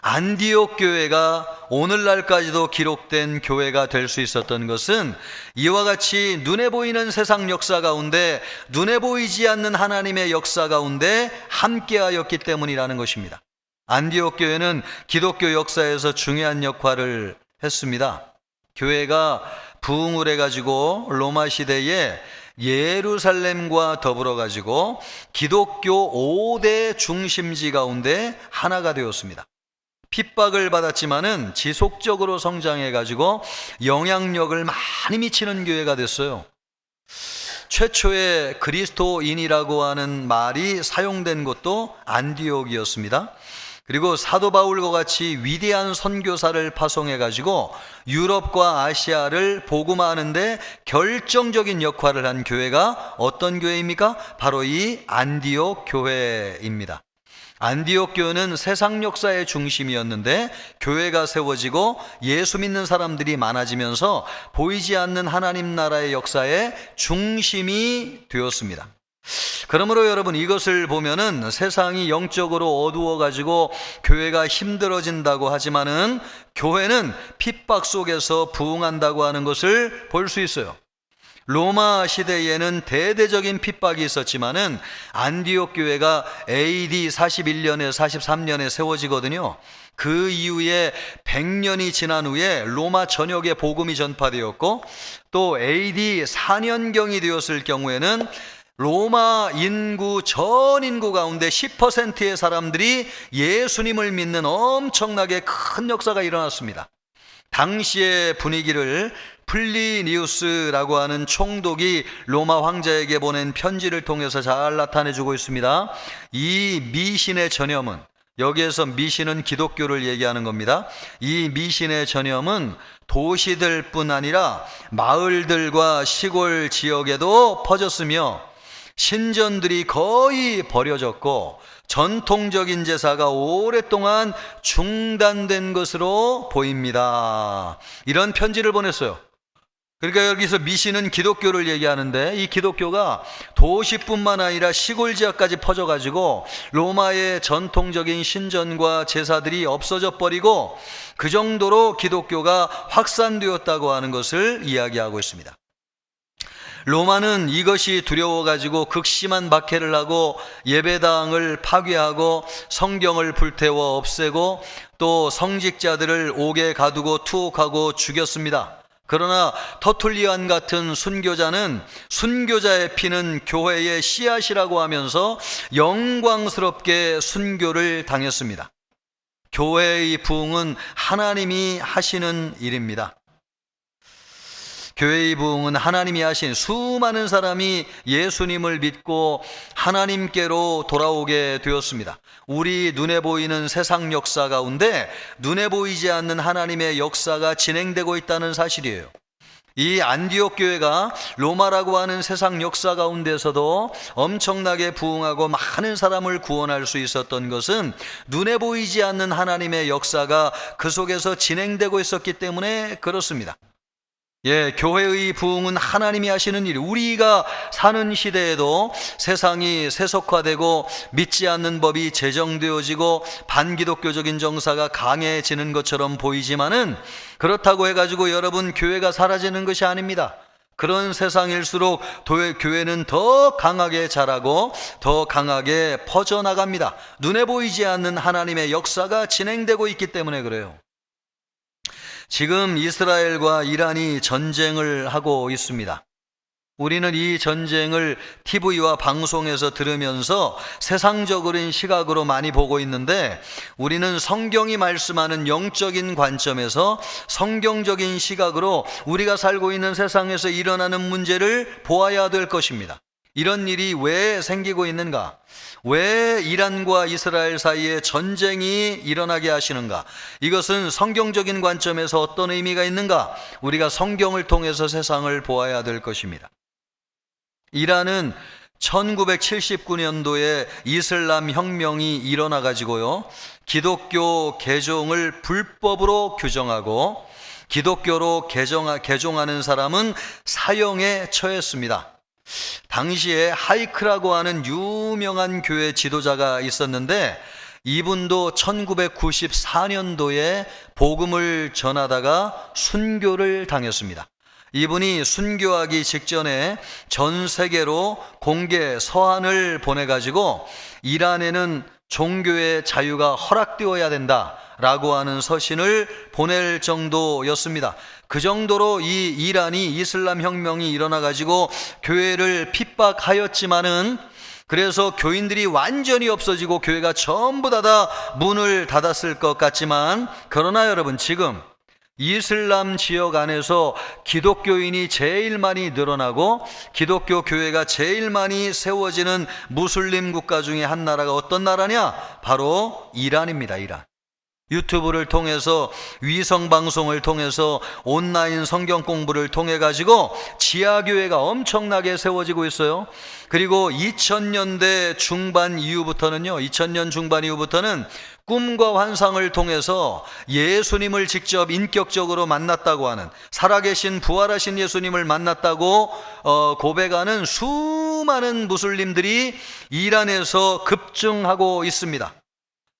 안디옥 교회가 오늘날까지도 기록된 교회가 될 수 있었던 것은 이와 같이 눈에 보이는 세상 역사 가운데 눈에 보이지 않는 하나님의 역사 가운데 함께하였기 때문이라는 것입니다. 안디옥 교회는 기독교 역사에서 중요한 역할을 했습니다. 교회가 부흥을 해가지고 로마 시대에 예루살렘과 더불어 가지고 기독교 5대 중심지 가운데 하나가 되었습니다. 핍박을 받았지만은 지속적으로 성장해 가지고 영향력을 많이 미치는 교회가 됐어요. 최초의 그리스도인이라고 하는 말이 사용된 곳도 안디옥이었습니다. 그리고 사도 바울과 같이 위대한 선교사를 파송해 가지고 유럽과 아시아를 복음화하는데 결정적인 역할을 한 교회가 어떤 교회입니까? 바로 이 안디옥 교회입니다. 안디옥 교회는 세상 역사의 중심이었는데 교회가 세워지고 예수 믿는 사람들이 많아지면서 보이지 않는 하나님 나라의 역사의 중심이 되었습니다. 그러므로 여러분, 이것을 보면은 세상이 영적으로 어두워가지고 교회가 힘들어진다고 하지만은 교회는 핍박 속에서 부흥한다고 하는 것을 볼 수 있어요. 로마 시대에는 대대적인 핍박이 있었지만은 안디옥 교회가 AD 41년에 43년에 세워지거든요. 그 이후에 100년이 지난 후에 로마 전역에 복음이 전파되었고 또 AD 4년경이 되었을 경우에는 로마 인구 전 인구 가운데 10%의 사람들이 예수님을 믿는 엄청나게 큰 역사가 일어났습니다. 당시의 분위기를 플리니우스라고 하는 총독이 로마 황제에게 보낸 편지를 통해서 잘 나타내주고 있습니다. 이 미신의 전염은, 여기에서 미신은 기독교를 얘기하는 겁니다. 이 미신의 전염은 도시들뿐 아니라 마을들과 시골 지역에도 퍼졌으며 신전들이 거의 버려졌고 전통적인 제사가 오랫동안 중단된 것으로 보입니다. 이런 편지를 보냈어요. 그러니까 여기서 미신은 기독교를 얘기하는데, 이 기독교가 도시뿐만 아니라 시골 지역까지 퍼져가지고 로마의 전통적인 신전과 제사들이 없어져 버리고 그 정도로 기독교가 확산되었다고 하는 것을 이야기하고 있습니다. 로마는 이것이 두려워가지고 극심한 박해를 하고 예배당을 파괴하고 성경을 불태워 없애고 또 성직자들을 옥에 가두고 투옥하고 죽였습니다. 그러나 터툴리안 같은 순교자는 순교자의 피는 교회의 씨앗이라고 하면서 영광스럽게 순교를 당했습니다. 교회의 부흥은 하나님이 하시는 일입니다. 교회의 부흥은 하나님이 하신, 수많은 사람이 예수님을 믿고 하나님께로 돌아오게 되었습니다. 우리 눈에 보이는 세상 역사 가운데 눈에 보이지 않는 하나님의 역사가 진행되고 있다는 사실이에요. 이 안디옥 교회가 로마라고 하는 세상 역사 가운데서도 엄청나게 부흥하고 많은 사람을 구원할 수 있었던 것은 눈에 보이지 않는 하나님의 역사가 그 속에서 진행되고 있었기 때문에 그렇습니다. 교회의 부흥은 하나님이 하시는 일. 우리가 사는 시대에도 세상이 세속화되고 믿지 않는 법이 제정되어지고 반기독교적인 정사가 강해지는 것처럼 보이지만은, 그렇다고 해가지고 여러분 교회가 사라지는 것이 아닙니다. 그런 세상일수록 교회는 더 강하게 자라고 더 강하게 퍼져나갑니다. 눈에 보이지 않는 하나님의 역사가 진행되고 있기 때문에 그래요. 지금 이스라엘과 이란이 전쟁을 하고 있습니다. 우리는 이 전쟁을 TV와 방송에서 들으면서 세상적인 시각으로 많이 보고 있는데, 우리는 성경이 말씀하는 영적인 관점에서 성경적인 시각으로 우리가 살고 있는 세상에서 일어나는 문제를 보아야 될 것입니다. 이런 일이 왜 생기고 있는가? 왜 이란과 이스라엘 사이에 전쟁이 일어나게 하시는가? 이것은 성경적인 관점에서 어떤 의미가 있는가? 우리가 성경을 통해서 세상을 보아야 될 것입니다. 이란은 1979년도에 이슬람 혁명이 일어나 가지고요, 기독교 개종을 불법으로 규정하고 기독교로 개종하는 사람은 사형에 처했습니다. 당시에 하이크라고 하는 유명한 교회 지도자가 있었는데, 이분도 1994년도에 복음을 전하다가 순교를 당했습니다. 이분이 순교하기 직전에 전 세계로 공개 서한을 보내가지고 이란에는 종교의 자유가 허락되어야 된다라고 하는 서신을 보낼 정도였습니다. 그 정도로 이 이란이 이슬람 혁명이 일어나가지고 교회를 핍박하였지만은, 그래서 교인들이 완전히 없어지고 교회가 전부 다 문을 닫았을 것 같지만, 그러나 여러분, 지금 이슬람 지역 안에서 기독교인이 제일 많이 늘어나고 기독교 교회가 제일 많이 세워지는 무슬림 국가 중에 한 나라가 어떤 나라냐? 바로 이란입니다. 이란. 유튜브를 통해서, 위성방송을 통해서, 온라인 성경 공부를 통해 가지고 지하교회가 엄청나게 세워지고 있어요. 그리고 2000년대 중반 이후부터는요, 2000년 중반 이후부터는 꿈과 환상을 통해서 예수님을 직접 인격적으로 만났다고 하는, 살아계신 부활하신 예수님을 만났다고 고백하는 수많은 무슬림들이 이란에서 급증하고 있습니다.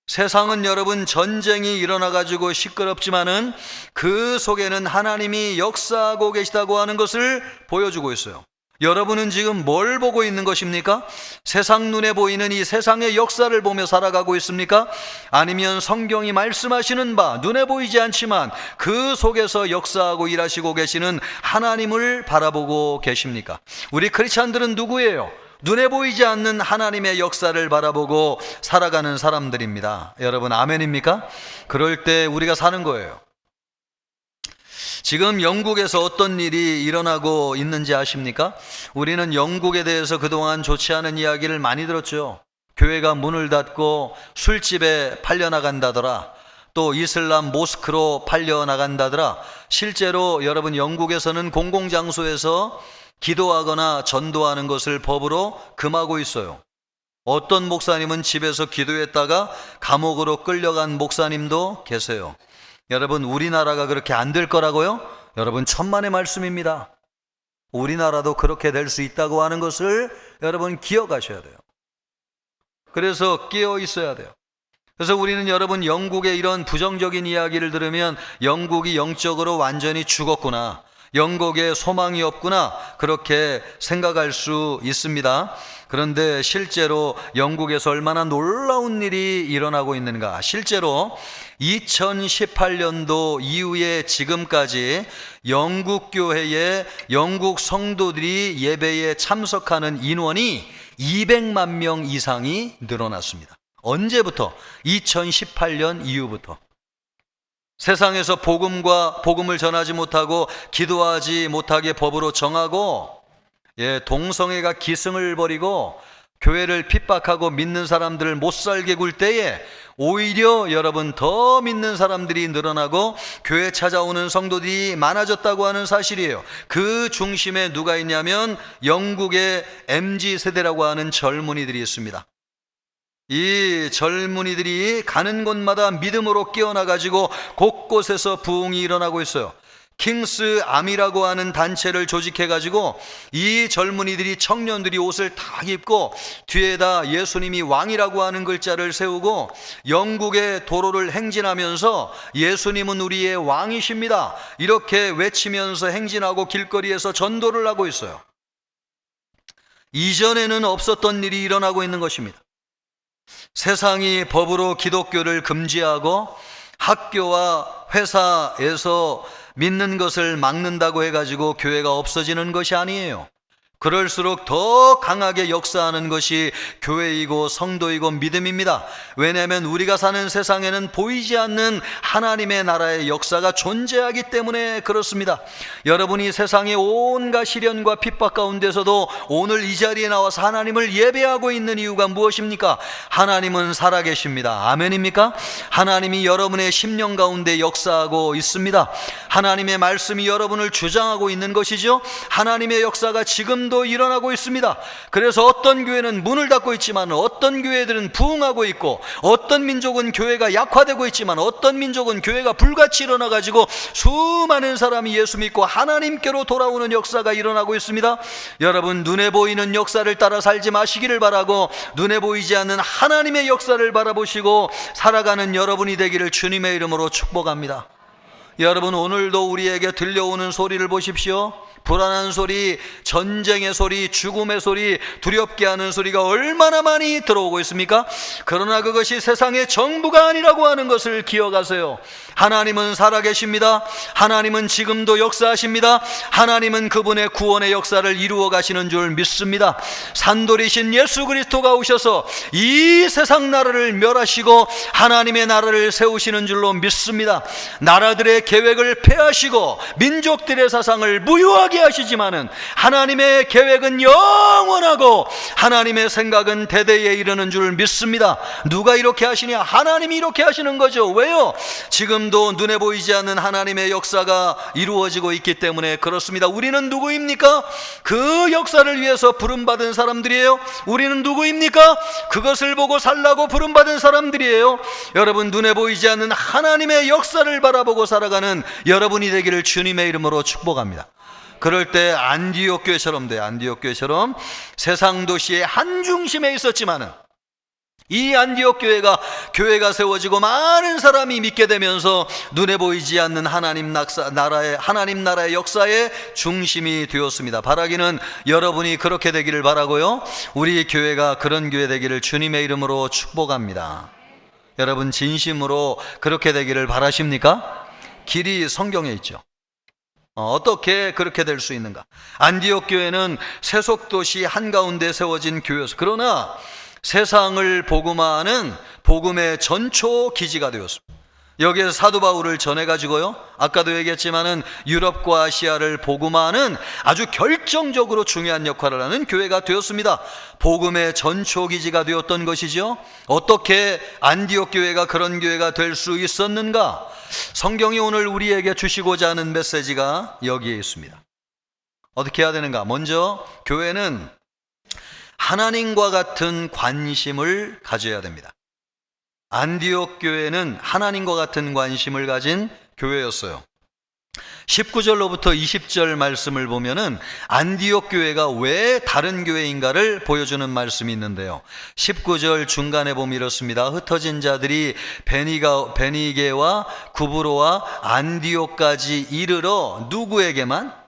세상은 여러분 전쟁이 일어나가지고 시끄럽지만은 그 속에는 하나님이 역사하고 계시다고 하는 것을 보여주고 있어요. 여러분은 지금 뭘 보고 있는 것입니까? 세상 눈에 보이는 이 세상의 역사를 보며 살아가고 있습니까? 아니면 성경이 말씀하시는 바, 눈에 보이지 않지만 그 속에서 역사하고 일하시고 계시는 하나님을 바라보고 계십니까? 우리 크리스찬들은 누구예요? 눈에 보이지 않는 하나님의 역사를 바라보고 살아가는 사람들입니다. 여러분, 아멘입니까? 그럴 때 우리가 사는 거예요. 지금 영국에서 어떤 일이 일어나고 있는지 아십니까? 우리는 영국에 대해서 그동안 좋지 않은 이야기를 많이 들었죠. 교회가 문을 닫고 술집에 팔려나간다더라, 또 이슬람 모스크로 팔려나간다더라. 실제로 여러분, 영국에서는 공공장소에서 기도하거나 전도하는 것을 법으로 금하고 있어요. 어떤 목사님은 집에서 기도했다가 감옥으로 끌려간 목사님도 계세요. 여러분, 우리나라가 그렇게 안 될 거라고요? 여러분, 천만의 말씀입니다. 우리나라도 그렇게 될 수 있다고 하는 것을 여러분 기억하셔야 돼요. 그래서 깨어 있어야 돼요. 그래서 우리는 여러분 영국의 이런 부정적인 이야기를 들으면 영국이 영적으로 완전히 죽었구나, 영국에 소망이 없구나, 그렇게 생각할 수 있습니다. 그런데 실제로 영국에서 얼마나 놀라운 일이 일어나고 있는가. 실제로 2018년도 이후에 지금까지 영국 교회에 영국 성도들이 예배에 참석하는 인원이 200만 명 이상이 늘어났습니다. 언제부터? 2018년 이후부터. 세상에서 복음을 전하지 못하고 기도하지 못하게 법으로 정하고, 동성애가 기승을 벌이고 교회를 핍박하고 믿는 사람들을 못 살게 굴 때에 오히려 여러분 더 믿는 사람들이 늘어나고 교회 찾아오는 성도들이 많아졌다고 하는 사실이에요. 그 중심에 누가 있냐면 영국의 MZ세대라고 하는 젊은이들이 있습니다. 이 젊은이들이 가는 곳마다 믿음으로 깨어나가지고 곳곳에서 부흥이 일어나고 있어요. 킹스 아미라고 하는 단체를 조직해가지고 이 젊은이들이, 청년들이 옷을 다 입고 뒤에다 예수님이 왕이라고 하는 글자를 세우고 영국의 도로를 행진하면서 예수님은 우리의 왕이십니다, 이렇게 외치면서 행진하고 길거리에서 전도를 하고 있어요. 이전에는 없었던 일이 일어나고 있는 것입니다. 세상이 법으로 기독교를 금지하고 학교와 회사에서 믿는 것을 막는다고 해가지고 교회가 없어지는 것이 아니에요. 그럴수록 더 강하게 역사하는 것이 교회이고 성도이고 믿음입니다. 왜냐하면 우리가 사는 세상에는 보이지 않는 하나님의 나라의 역사가 존재하기 때문에 그렇습니다. 여러분이 세상의 온갖 시련과 핍박 가운데서도 오늘 이 자리에 나와서 하나님을 예배하고 있는 이유가 무엇입니까? 하나님은 살아계십니다. 아멘입니까? 하나님이 여러분의 심령 가운데 역사하고 있습니다. 하나님의 말씀이 여러분을 주장하고 있는 것이죠. 하나님의 역사가 지금도 일어나고 있습니다. 그래서 어떤 교회는 문을 닫고 있지만 어떤 교회들은 부흥하고 있고, 어떤 민족은 교회가 약화되고 있지만 어떤 민족은 교회가 불같이 일어나가지고 수많은 사람이 예수 믿고 하나님께로 돌아오는 역사가 일어나고 있습니다. 여러분, 눈에 보이는 역사를 따라 살지 마시기를 바라고 눈에 보이지 않는 하나님의 역사를 바라보시고 살아가는 여러분이 되기를 주님의 이름으로 축복합니다. 여러분, 오늘도 우리에게 들려오는 소리를 보십시오. 불안한 소리, 전쟁의 소리, 죽음의 소리, 두렵게 하는 소리가 얼마나 많이 들어오고 있습니까? 그러나 그것이 세상의 전부가 아니라고 하는 것을 기억하세요. 하나님은 살아계십니다. 하나님은 지금도 역사하십니다. 하나님은 그분의 구원의 역사를 이루어 가시는 줄 믿습니다. 산돌이신 예수 그리스도가 오셔서 이 세상 나라를 멸하시고 하나님의 나라를 세우시는 줄로 믿습니다. 나라들의 계획을 폐하시고 민족들의 사상을 무효하게 하시지만은 하나님의 계획은 영원하고 하나님의 생각은 대대에 이르는 줄 믿습니다. 누가 이렇게 하시냐? 하나님이 이렇게 하시는 거죠. 왜요? 지금도 눈에 보이지 않는 하나님의 역사가 이루어지고 있기 때문에 그렇습니다. 우리는 누구입니까? 그 역사를 위해서 부름받은 사람들이에요. 우리는 누구입니까? 그것을 보고 살라고 부름받은 사람들이에요. 여러분, 눈에 보이지 않는 하나님의 역사를 바라보고 살아가는 여러분이 되기를 주님의 이름으로 축복합니다. 그럴 때 안디옥 교회처럼 돼요. 안디옥 교회처럼 세상 도시의 한 중심에 있었지만은 이 안디옥 교회가 세워지고 많은 사람이 믿게 되면서 눈에 보이지 않는 하나님 나라의 역사의 중심이 되었습니다. 바라기는 여러분이 그렇게 되기를 바라고요. 우리 교회가 그런 교회 되기를 주님의 이름으로 축복합니다. 여러분, 진심으로 그렇게 되기를 바라십니까? 길이 성경에 있죠. 어떻게 그렇게 될 수 있는가? 안디옥 교회는 세속도시 한가운데 세워진 교회였어요. 그러나 세상을 복음화하는 복음의 전초 기지가 되었습니다. 여기에서 사도 바울을 전해가지고요, 아까도 얘기했지만은 유럽과 아시아를 복음화하는 아주 결정적으로 중요한 역할을 하는 교회가 되었습니다. 복음의 전초 기지가 되었던 것이죠. 어떻게 안디옥 교회가 그런 교회가 될 수 있었는가? 성경이 오늘 우리에게 주시고자 하는 메시지가 여기에 있습니다. 어떻게 해야 되는가? 먼저 교회는 하나님과 같은 관심을 가져야 됩니다. 안디옥 교회는 하나님과 같은 관심을 가진 교회였어요. 19절로부터 20절 말씀을 보면은 안디옥 교회가 왜 다른 교회인가를 보여주는 말씀이 있는데요. 19절 중간에 보면 이렇습니다. 흩어진 자들이 베니게와 구브로와 안디옥까지 이르러 누구에게만?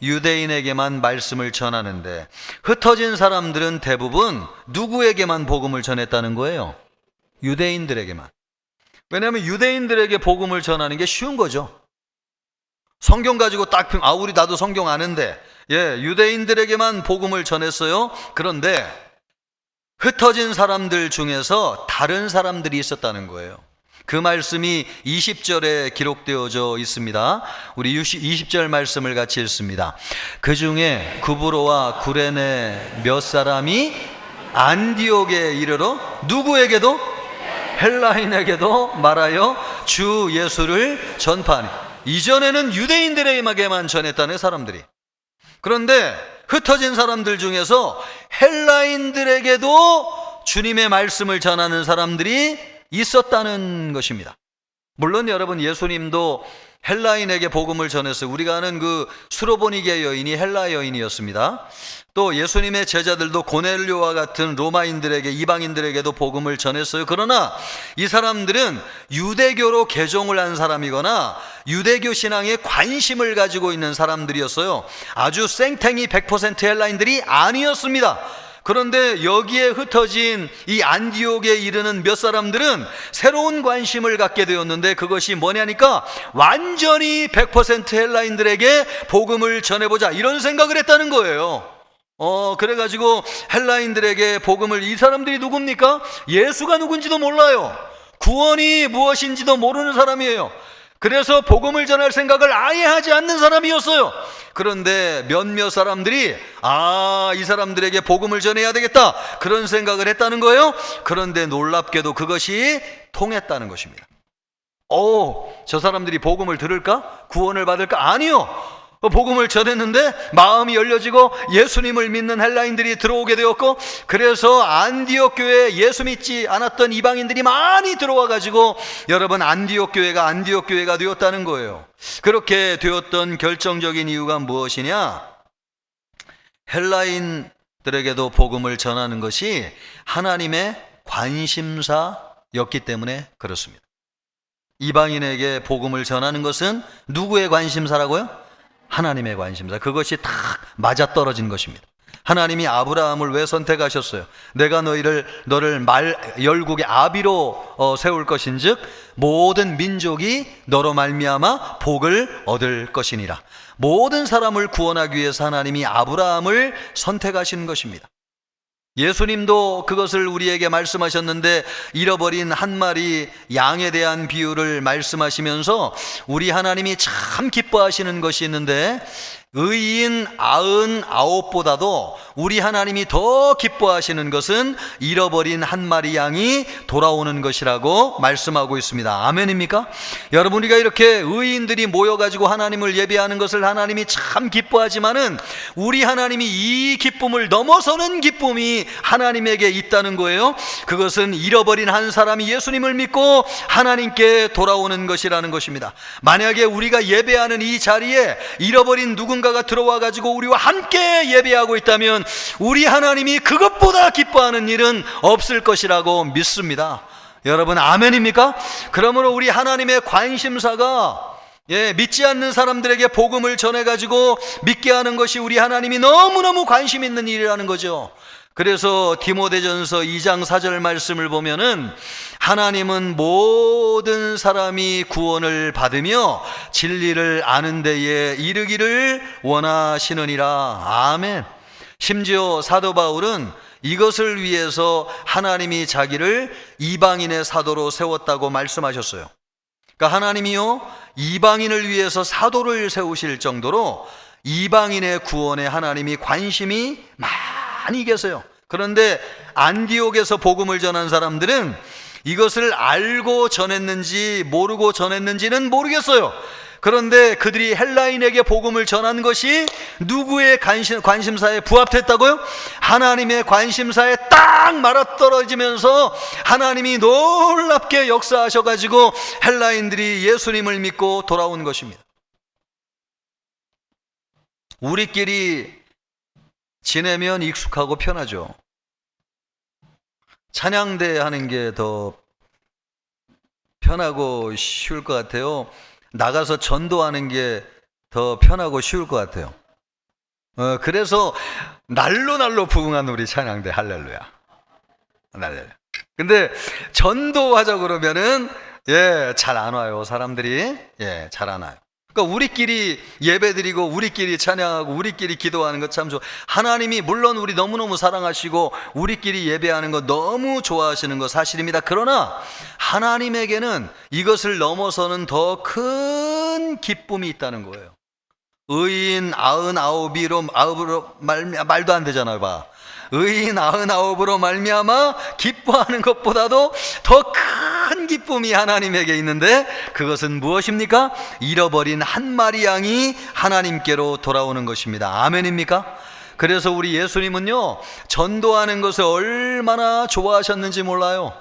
유대인에게만 말씀을 전하는데, 흩어진 사람들은 대부분 누구에게만 복음을 전했다는 거예요? 유대인들에게만. 왜냐하면 유대인들에게 복음을 전하는 게 쉬운 거죠. 성경 가지고 우리 나도 성경 아는데, 유대인들에게만 복음을 전했어요. 그런데 흩어진 사람들 중에서 다른 사람들이 있었다는 거예요. 그 말씀이 20절에 기록되어져 있습니다. 우리 20절 말씀을 같이 읽습니다. 그 중에 구브로와 구레네 몇 사람이 안디옥에 이르러 누구에게도? 헬라인에게도 말하여 주 예수를 전파하니. 이전에는 유대인들에게만 전했다는 사람들이. 그런데 흩어진 사람들 중에서 헬라인들에게도 주님의 말씀을 전하는 사람들이 있었다는 것입니다. 물론 여러분, 예수님도 헬라인에게 복음을 전했어요. 우리가 아는 그 수로보니게 여인이 헬라 여인이었습니다. 또 예수님의 제자들도 고넬료와 같은 로마인들에게, 이방인들에게도 복음을 전했어요. 그러나 이 사람들은 유대교로 개종을 한 사람이거나 유대교 신앙에 관심을 가지고 있는 사람들이었어요. 아주 생탱이 100% 헬라인들이 아니었습니다. 그런데 여기에 흩어진 이 안디옥에 이르는 몇 사람들은 새로운 관심을 갖게 되었는데, 그것이 뭐냐니까 완전히 100% 헬라인들에게 복음을 전해보자, 이런 생각을 했다는 거예요. 그래가지고 헬라인들에게 복음을, 이 사람들이 누굽니까? 예수가 누군지도 몰라요. 구원이 무엇인지도 모르는 사람이에요. 그래서 복음을 전할 생각을 아예 하지 않는 사람이었어요. 그런데 몇몇 사람들이 이 사람들에게 복음을 전해야 되겠다, 그런 생각을 했다는 거예요. 그런데 놀랍게도 그것이 통했다는 것입니다. 저 사람들이 복음을 들을까? 구원을 받을까? 아니요. 복음을 전했는데 마음이 열려지고 예수님을 믿는 헬라인들이 들어오게 되었고, 그래서 안디옥 교회에 예수 믿지 않았던 이방인들이 많이 들어와 가지고 여러분, 안디옥 교회가 되었다는 거예요. 그렇게 되었던 결정적인 이유가 무엇이냐? 헬라인들에게도 복음을 전하는 것이 하나님의 관심사였기 때문에 그렇습니다. 이방인에게 복음을 전하는 것은 누구의 관심사라고요? 하나님의 관심사. 그것이 딱 맞아떨어진 것입니다. 하나님이 아브라함을 왜 선택하셨어요? 내가 너를 열국의 아비로 세울 것인즉 모든 민족이 너로 말미암아 복을 얻을 것이니라. 모든 사람을 구원하기 위해서 하나님이 아브라함을 선택하신 것입니다. 예수님도 그것을 우리에게 말씀하셨는데, 잃어버린 한 마리 양에 대한 비유를 말씀하시면서 우리 하나님이 참 기뻐하시는 것이 있는데, 의인 99보다도 우리 하나님이 더 기뻐하시는 것은 잃어버린 한 마리 양이 돌아오는 것이라고 말씀하고 있습니다. 아멘입니까? 여러분, 우리가 이렇게 의인들이 모여가지고 하나님을 예배하는 것을 하나님이 참 기뻐하지만은 우리 하나님이 이 기쁨을 넘어서는 기쁨이 하나님에게 있다는 거예요. 그것은 잃어버린 한 사람이 예수님을 믿고 하나님께 돌아오는 것이라는 것입니다. 만약에 우리가 예배하는 이 자리에 잃어버린 누군가가 들어와 가지고 우리와 함께 예배하고 있다면 우리 하나님이 그것보다 기뻐하는 일은 없을 것이라고 믿습니다. 여러분, 아멘입니까? 그러므로 우리 하나님의 관심사가 믿지 않는 사람들에게 복음을 전해 가지고 믿게 하는 것이 우리 하나님이 너무너무 관심 있는 일이라는 거죠. 그래서 디모데전서 2장 4절 말씀을 보면은 하나님은 모든 사람이 구원을 받으며 진리를 아는 데에 이르기를 원하시느니라. 아멘. 심지어 사도 바울은 이것을 위해서 하나님이 자기를 이방인의 사도로 세웠다고 말씀하셨어요. 그러니까 하나님이요, 이방인을 위해서 사도를 세우실 정도로 이방인의 구원에 하나님이 관심이 많이 계세요. 그런데 안디옥에서 복음을 전한 사람들은 이것을 알고 전했는지 모르고 전했는지는 모르겠어요. 그런데 그들이 헬라인에게 복음을 전한 것이 누구의 관심사에 부합했다고요? 하나님의 관심사에 딱 맞아떨어지면서 하나님이 놀랍게 역사하셔가지고 헬라인들이 예수님을 믿고 돌아온 것입니다. 우리끼리 지내면 익숙하고 편하죠. 찬양대 하는 게 더 편하고 쉬울 것 같아요. 나가서 전도하는 게 더 편하고 쉬울 것 같아요. 그래서 날로 부흥한 우리 찬양대 할렐루야. 할렐루야. 근데 전도하자 그러면은 잘 안 와요. 사람들이 잘 안 와요. 그러니까 우리끼리 예배드리고 우리끼리 찬양하고 우리끼리 기도하는 것 참 좋아. 하나님이 물론 우리 너무너무 사랑하시고 우리끼리 예배하는 거 너무 좋아하시는 거 사실입니다. 그러나 하나님에게는 이것을 넘어서는 더 큰 기쁨이 있다는 거예요. 의인 99이로 말도 안 되잖아요. 봐. 의인 99으로 말미암아 기뻐하는 것보다도 더 큰 기쁨이 하나님에게 있는데 그것은 무엇입니까? 잃어버린 한 마리 양이 하나님께로 돌아오는 것입니다. 아멘입니까? 그래서 우리 예수님은요, 전도하는 것을 얼마나 좋아하셨는지 몰라요.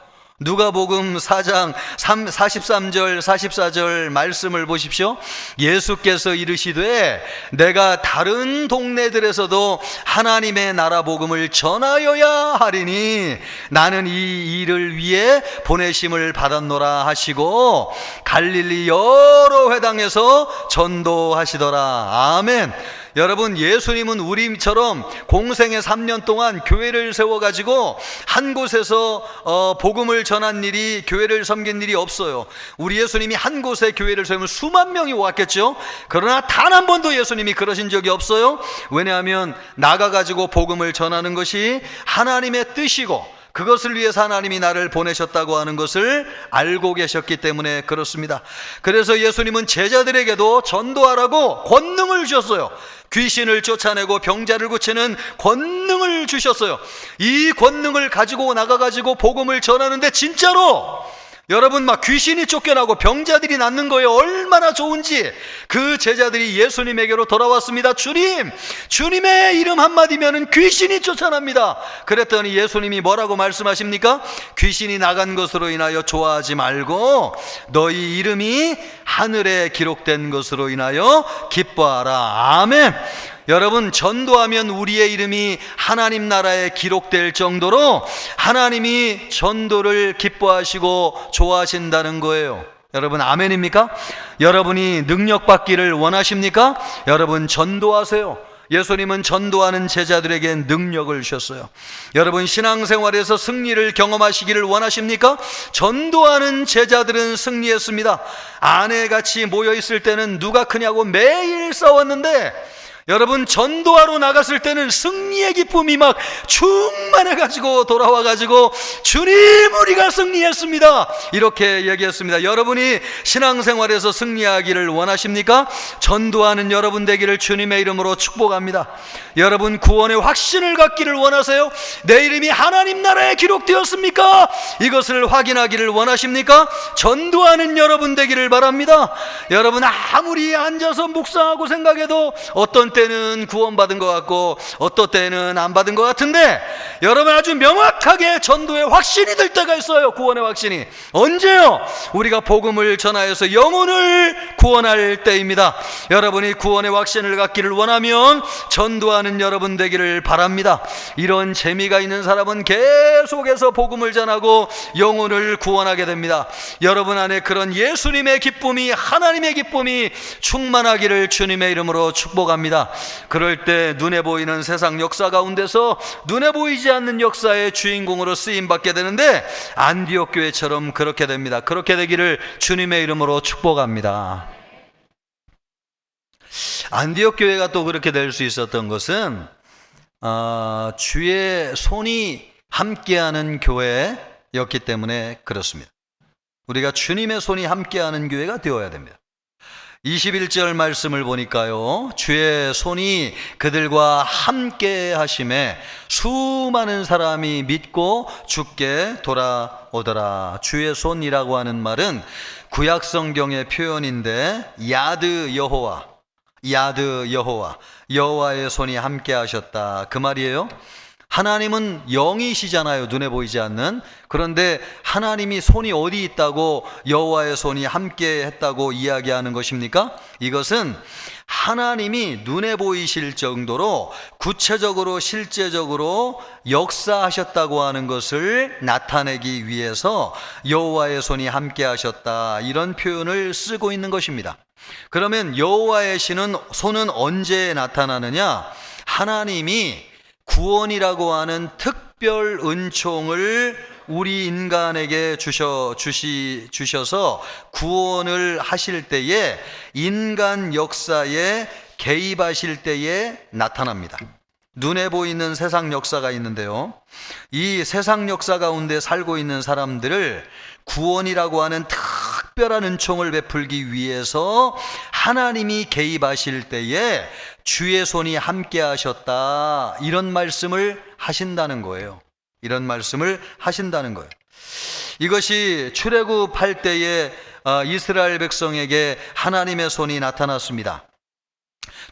누가복음 4장 43절 44절 말씀을 보십시오. 예수께서 이르시되 내가 다른 동네들에서도 하나님의 나라 복음을 전하여야 하리니 나는 이 일을 위해 보내심을 받았노라 하시고 갈릴리 여러 회당에서 전도하시더라. 아멘. 여러분, 예수님은 우리처럼 공생의 3년 동안 교회를 세워가지고 한 곳에서 복음을 전한 일이, 교회를 섬긴 일이 없어요. 우리 예수님이 한 곳에 교회를 세우면 수만 명이 왔겠죠. 그러나 단 한 번도 예수님이 그러신 적이 없어요. 왜냐하면 나가가지고 복음을 전하는 것이 하나님의 뜻이고 그것을 위해서 하나님이 나를 보내셨다고 하는 것을 알고 계셨기 때문에 그렇습니다. 그래서 예수님은 제자들에게도 전도하라고 권능을 주셨어요. 귀신을 쫓아내고 병자를 고치는 권능을 주셨어요. 이 권능을 가지고 나가가지고 복음을 전하는데 진짜로 여러분 막 귀신이 쫓겨나고 병자들이 낫는 거예요. 얼마나 좋은지. 그 제자들이 예수님에게로 돌아왔습니다. 주님의 이름 한마디면은 귀신이 쫓아납니다. 그랬더니 예수님이 뭐라고 말씀하십니까? 귀신이 나간 것으로 인하여 좋아하지 말고 너희 이름이 하늘에 기록된 것으로 인하여 기뻐하라. 아멘. 여러분, 전도하면 우리의 이름이 하나님 나라에 기록될 정도로 하나님이 전도를 기뻐하시고 좋아하신다는 거예요. 여러분, 아멘입니까? 여러분이 능력 받기를 원하십니까? 여러분, 전도하세요. 예수님은 전도하는 제자들에게 능력을 주셨어요. 여러분, 신앙생활에서 승리를 경험하시기를 원하십니까? 전도하는 제자들은 승리했습니다. 아내같이 모여있을 때는 누가 크냐고 매일 싸웠는데 여러분, 전도하러 나갔을 때는 승리의 기쁨이 막 충만해가지고 돌아와가지고 주님, 우리가 승리했습니다, 이렇게 얘기했습니다. 여러분이 신앙생활에서 승리하기를 원하십니까? 전도하는 여러분 되기를 주님의 이름으로 축복합니다. 여러분, 구원의 확신을 갖기를 원하세요? 내 이름이 하나님 나라에 기록되었습니까? 이것을 확인하기를 원하십니까? 전도하는 여러분 되기를 바랍니다. 여러분, 아무리 앉아서 묵상하고 생각해도 어떤 때는 구원받은 것 같고 어떤 때는 안 받은 것 같은데 여러분, 아주 명확하게 전도의 확신이 들 때가 있어요. 구원의 확신이 언제요? 우리가 복음을 전하여서 영혼을 구원할 때입니다. 여러분이 구원의 확신을 갖기를 원하면 전도하는 여러분 되기를 바랍니다. 이런 재미가 있는 사람은 계속해서 복음을 전하고 영혼을 구원하게 됩니다. 여러분 안에 그런 예수님의 기쁨이, 하나님의 기쁨이 충만하기를 주님의 이름으로 축복합니다. 그럴 때 눈에 보이는 세상 역사 가운데서 눈에 보이지 않는 역사의 주인공으로 쓰임받게 되는데 안디옥 교회처럼 그렇게 됩니다. 그렇게 되기를 주님의 이름으로 축복합니다. 안디옥 교회가 또 그렇게 될 수 있었던 것은 주의 손이 함께하는 교회였기 때문에 그렇습니다. 우리가 주님의 손이 함께하는 교회가 되어야 됩니다. 21절 말씀을 보니까요, 주의 손이 그들과 함께 하심에 수많은 사람이 믿고 주께 돌아오더라. 주의 손이라고 하는 말은 구약 성경의 표현인데 야드 여호와, 여호와의 손이 함께 하셨다, 그 말이에요. 하나님은 영이시잖아요. 눈에 보이지 않는. 그런데 하나님이 손이 어디 있다고 여호와의 손이 함께 했다고 이야기하는 것입니까? 이것은 하나님이 눈에 보이실 정도로 구체적으로 실제적으로 역사하셨다고 하는 것을 나타내기 위해서 여호와의 손이 함께 하셨다, 이런 표현을 쓰고 있는 것입니다. 그러면 여호와의 손은 언제 나타나느냐? 하나님이 구원이라고 하는 특별 은총을 우리 인간에게 주셔서 구원을 하실 때에, 인간 역사에 개입하실 때에 나타납니다. 눈에 보이는 세상 역사가 있는데요, 이 세상 역사 가운데 살고 있는 사람들을 구원이라고 하는 특별한 은총을 베풀기 위해서 하나님이 개입하실 때에 주의 손이 함께 하셨다, 이런 말씀을 하신다는 거예요. 이런 말씀을 하신다는 거예요. 이것이 출애굽할 때에 이스라엘 백성에게 하나님의 손이 나타났습니다.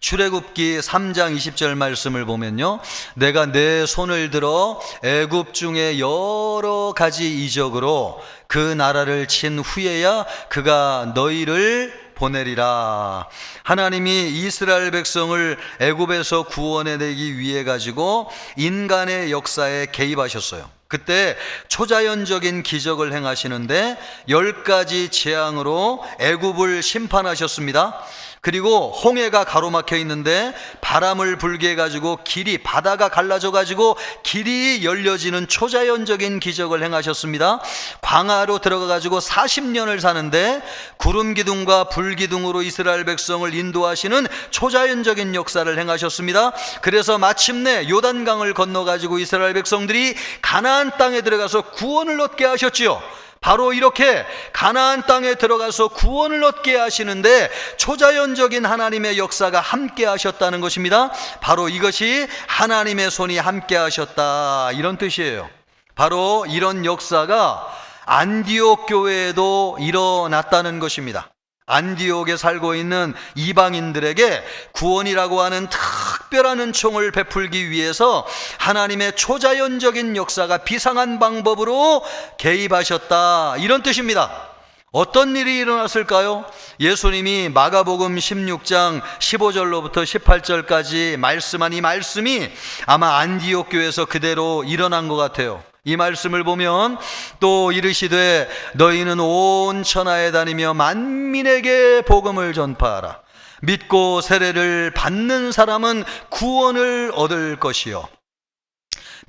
출애굽기 3장 20절 말씀을 보면요, 내가 내 손을 들어 애굽 중에 여러 가지 이적으로 그 나라를 친 후에야 그가 너희를 보내리라. 하나님이 이스라엘 백성을 애굽에서 구원해내기 위해 가지고 인간의 역사에 개입하셨어요. 그때 초자연적인 기적을 행하시는데 10가지 재앙으로 애굽을 심판하셨습니다. 그리고 홍해가 가로막혀 있는데 바람을 불게 해가지고 바다가 갈라져가지고 길이 열려지는 초자연적인 기적을 행하셨습니다. 광야로 들어가가지고 40년을 사는데 구름 기둥과 불 기둥으로 이스라엘 백성을 인도하시는 초자연적인 역사를 행하셨습니다. 그래서 마침내 요단강을 건너가지고 이스라엘 백성들이 가나안 땅에 들어가서 구원을 얻게 하셨지요. 바로 이렇게 가나안 땅에 들어가서 구원을 얻게 하시는데 초자연적인 하나님의 역사가 함께 하셨다는 것입니다. 바로 이것이 하나님의 손이 함께 하셨다, 이런 뜻이에요. 바로 이런 역사가 안디옥 교회에도 일어났다는 것입니다. 안디옥에 살고 있는 이방인들에게 구원이라고 하는 특별한 은총을 베풀기 위해서 하나님의 초자연적인 역사가 비상한 방법으로 개입하셨다, 이런 뜻입니다. 어떤 일이 일어났을까요? 예수님이 마가복음 16장 15절로부터 18절까지 말씀한 이 말씀이 아마 안디옥 교회에서 그대로 일어난 것 같아요. 이 말씀을 보면 또 이르시되 너희는 온 천하에 다니며 만민에게 복음을 전파하라. 믿고 세례를 받는 사람은 구원을 얻을 것이요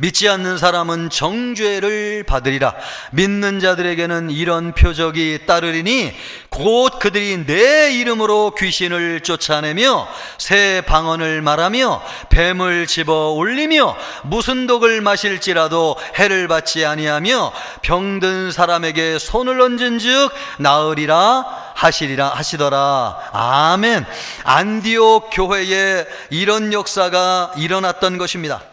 믿지 않는 사람은 정죄를 받으리라. 믿는 자들에게는 이런 표적이 따르리니 곧 그들이 내 이름으로 귀신을 쫓아내며 새 방언을 말하며 뱀을 집어 올리며 무슨 독을 마실지라도 해를 받지 아니하며 병든 사람에게 손을 얹은즉 나으리라 하시더라. 아멘. 안디옥 교회에 이런 역사가 일어났던 것입니다.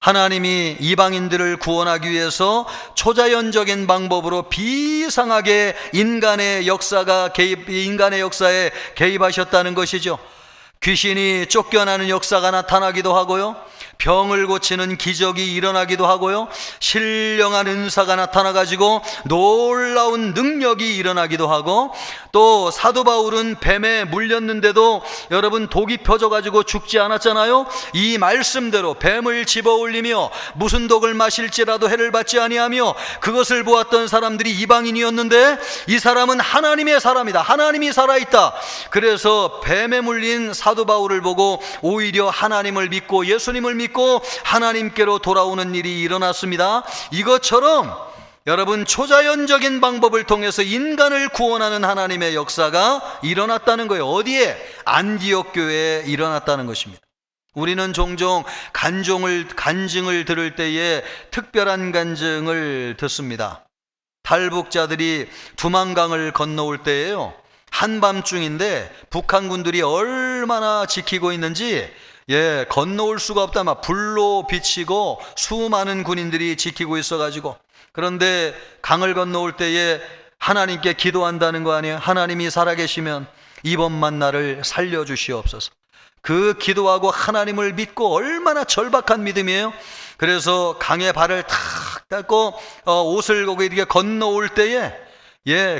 하나님이 이방인들을 구원하기 위해서 초자연적인 방법으로 비상하게 인간의 역사에 개입하셨다는 것이죠. 귀신이 쫓겨나는 역사가 나타나기도 하고요, 병을 고치는 기적이 일어나기도 하고요, 신령한 은사가 나타나가지고 놀라운 능력이 일어나기도 하고, 또 사도 바울은 뱀에 물렸는데도 여러분 독이 펴져가지고 죽지 않았잖아요. 이 말씀대로 뱀을 집어 올리며 무슨 독을 마실지라도 해를 받지 아니하며, 그것을 보았던 사람들이 이방인이었는데 이 사람은 하나님의 사람이다, 하나님이 살아있다. 그래서 뱀에 물린 사도 바울을 보고 오히려 하나님을 믿고 예수님을 믿고 하나님께로 돌아오는 일이 일어났습니다. 이것처럼 여러분 초자연적인 방법을 통해서 인간을 구원하는 하나님의 역사가 일어났다는 거예요. 어디에? 안디옥 교회에 일어났다는 것입니다. 우리는 종종 간증을 들을 때에 특별한 간증을 듣습니다. 탈북자들이 두만강을 건너올 때예요. 한밤중인데 북한군들이 얼마나 지키고 있는지 건너올 수가 없다. 막 불로 비치고 수많은 군인들이 지키고 있어가지고, 그런데 강을 건너올 때에 하나님께 기도한다는 거 아니에요? 하나님이 살아계시면 이번만 나를 살려주시옵소서. 그 기도하고 하나님을 믿고 얼마나 절박한 믿음이에요. 그래서 강에 발을 탁 닦고 옷을 거기 이렇게 건너올 때에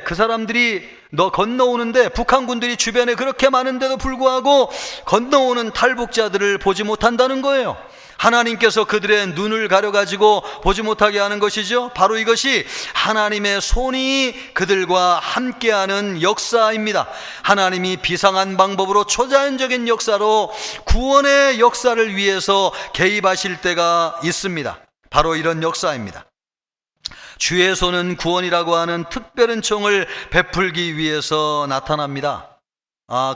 그 사람들이 건너오는데 북한군들이 주변에 그렇게 많은데도 불구하고 건너오는 탈북자들을 보지 못한다는 거예요. 하나님께서 그들의 눈을 가려가지고 보지 못하게 하는 것이죠. 바로 이것이 하나님의 손이 그들과 함께하는 역사입니다. 하나님이 비상한 방법으로 초자연적인 역사로 구원의 역사를 위해서 개입하실 때가 있습니다. 바로 이런 역사입니다. 주의 손은 구원이라고 하는 특별 은총을 베풀기 위해서 나타납니다.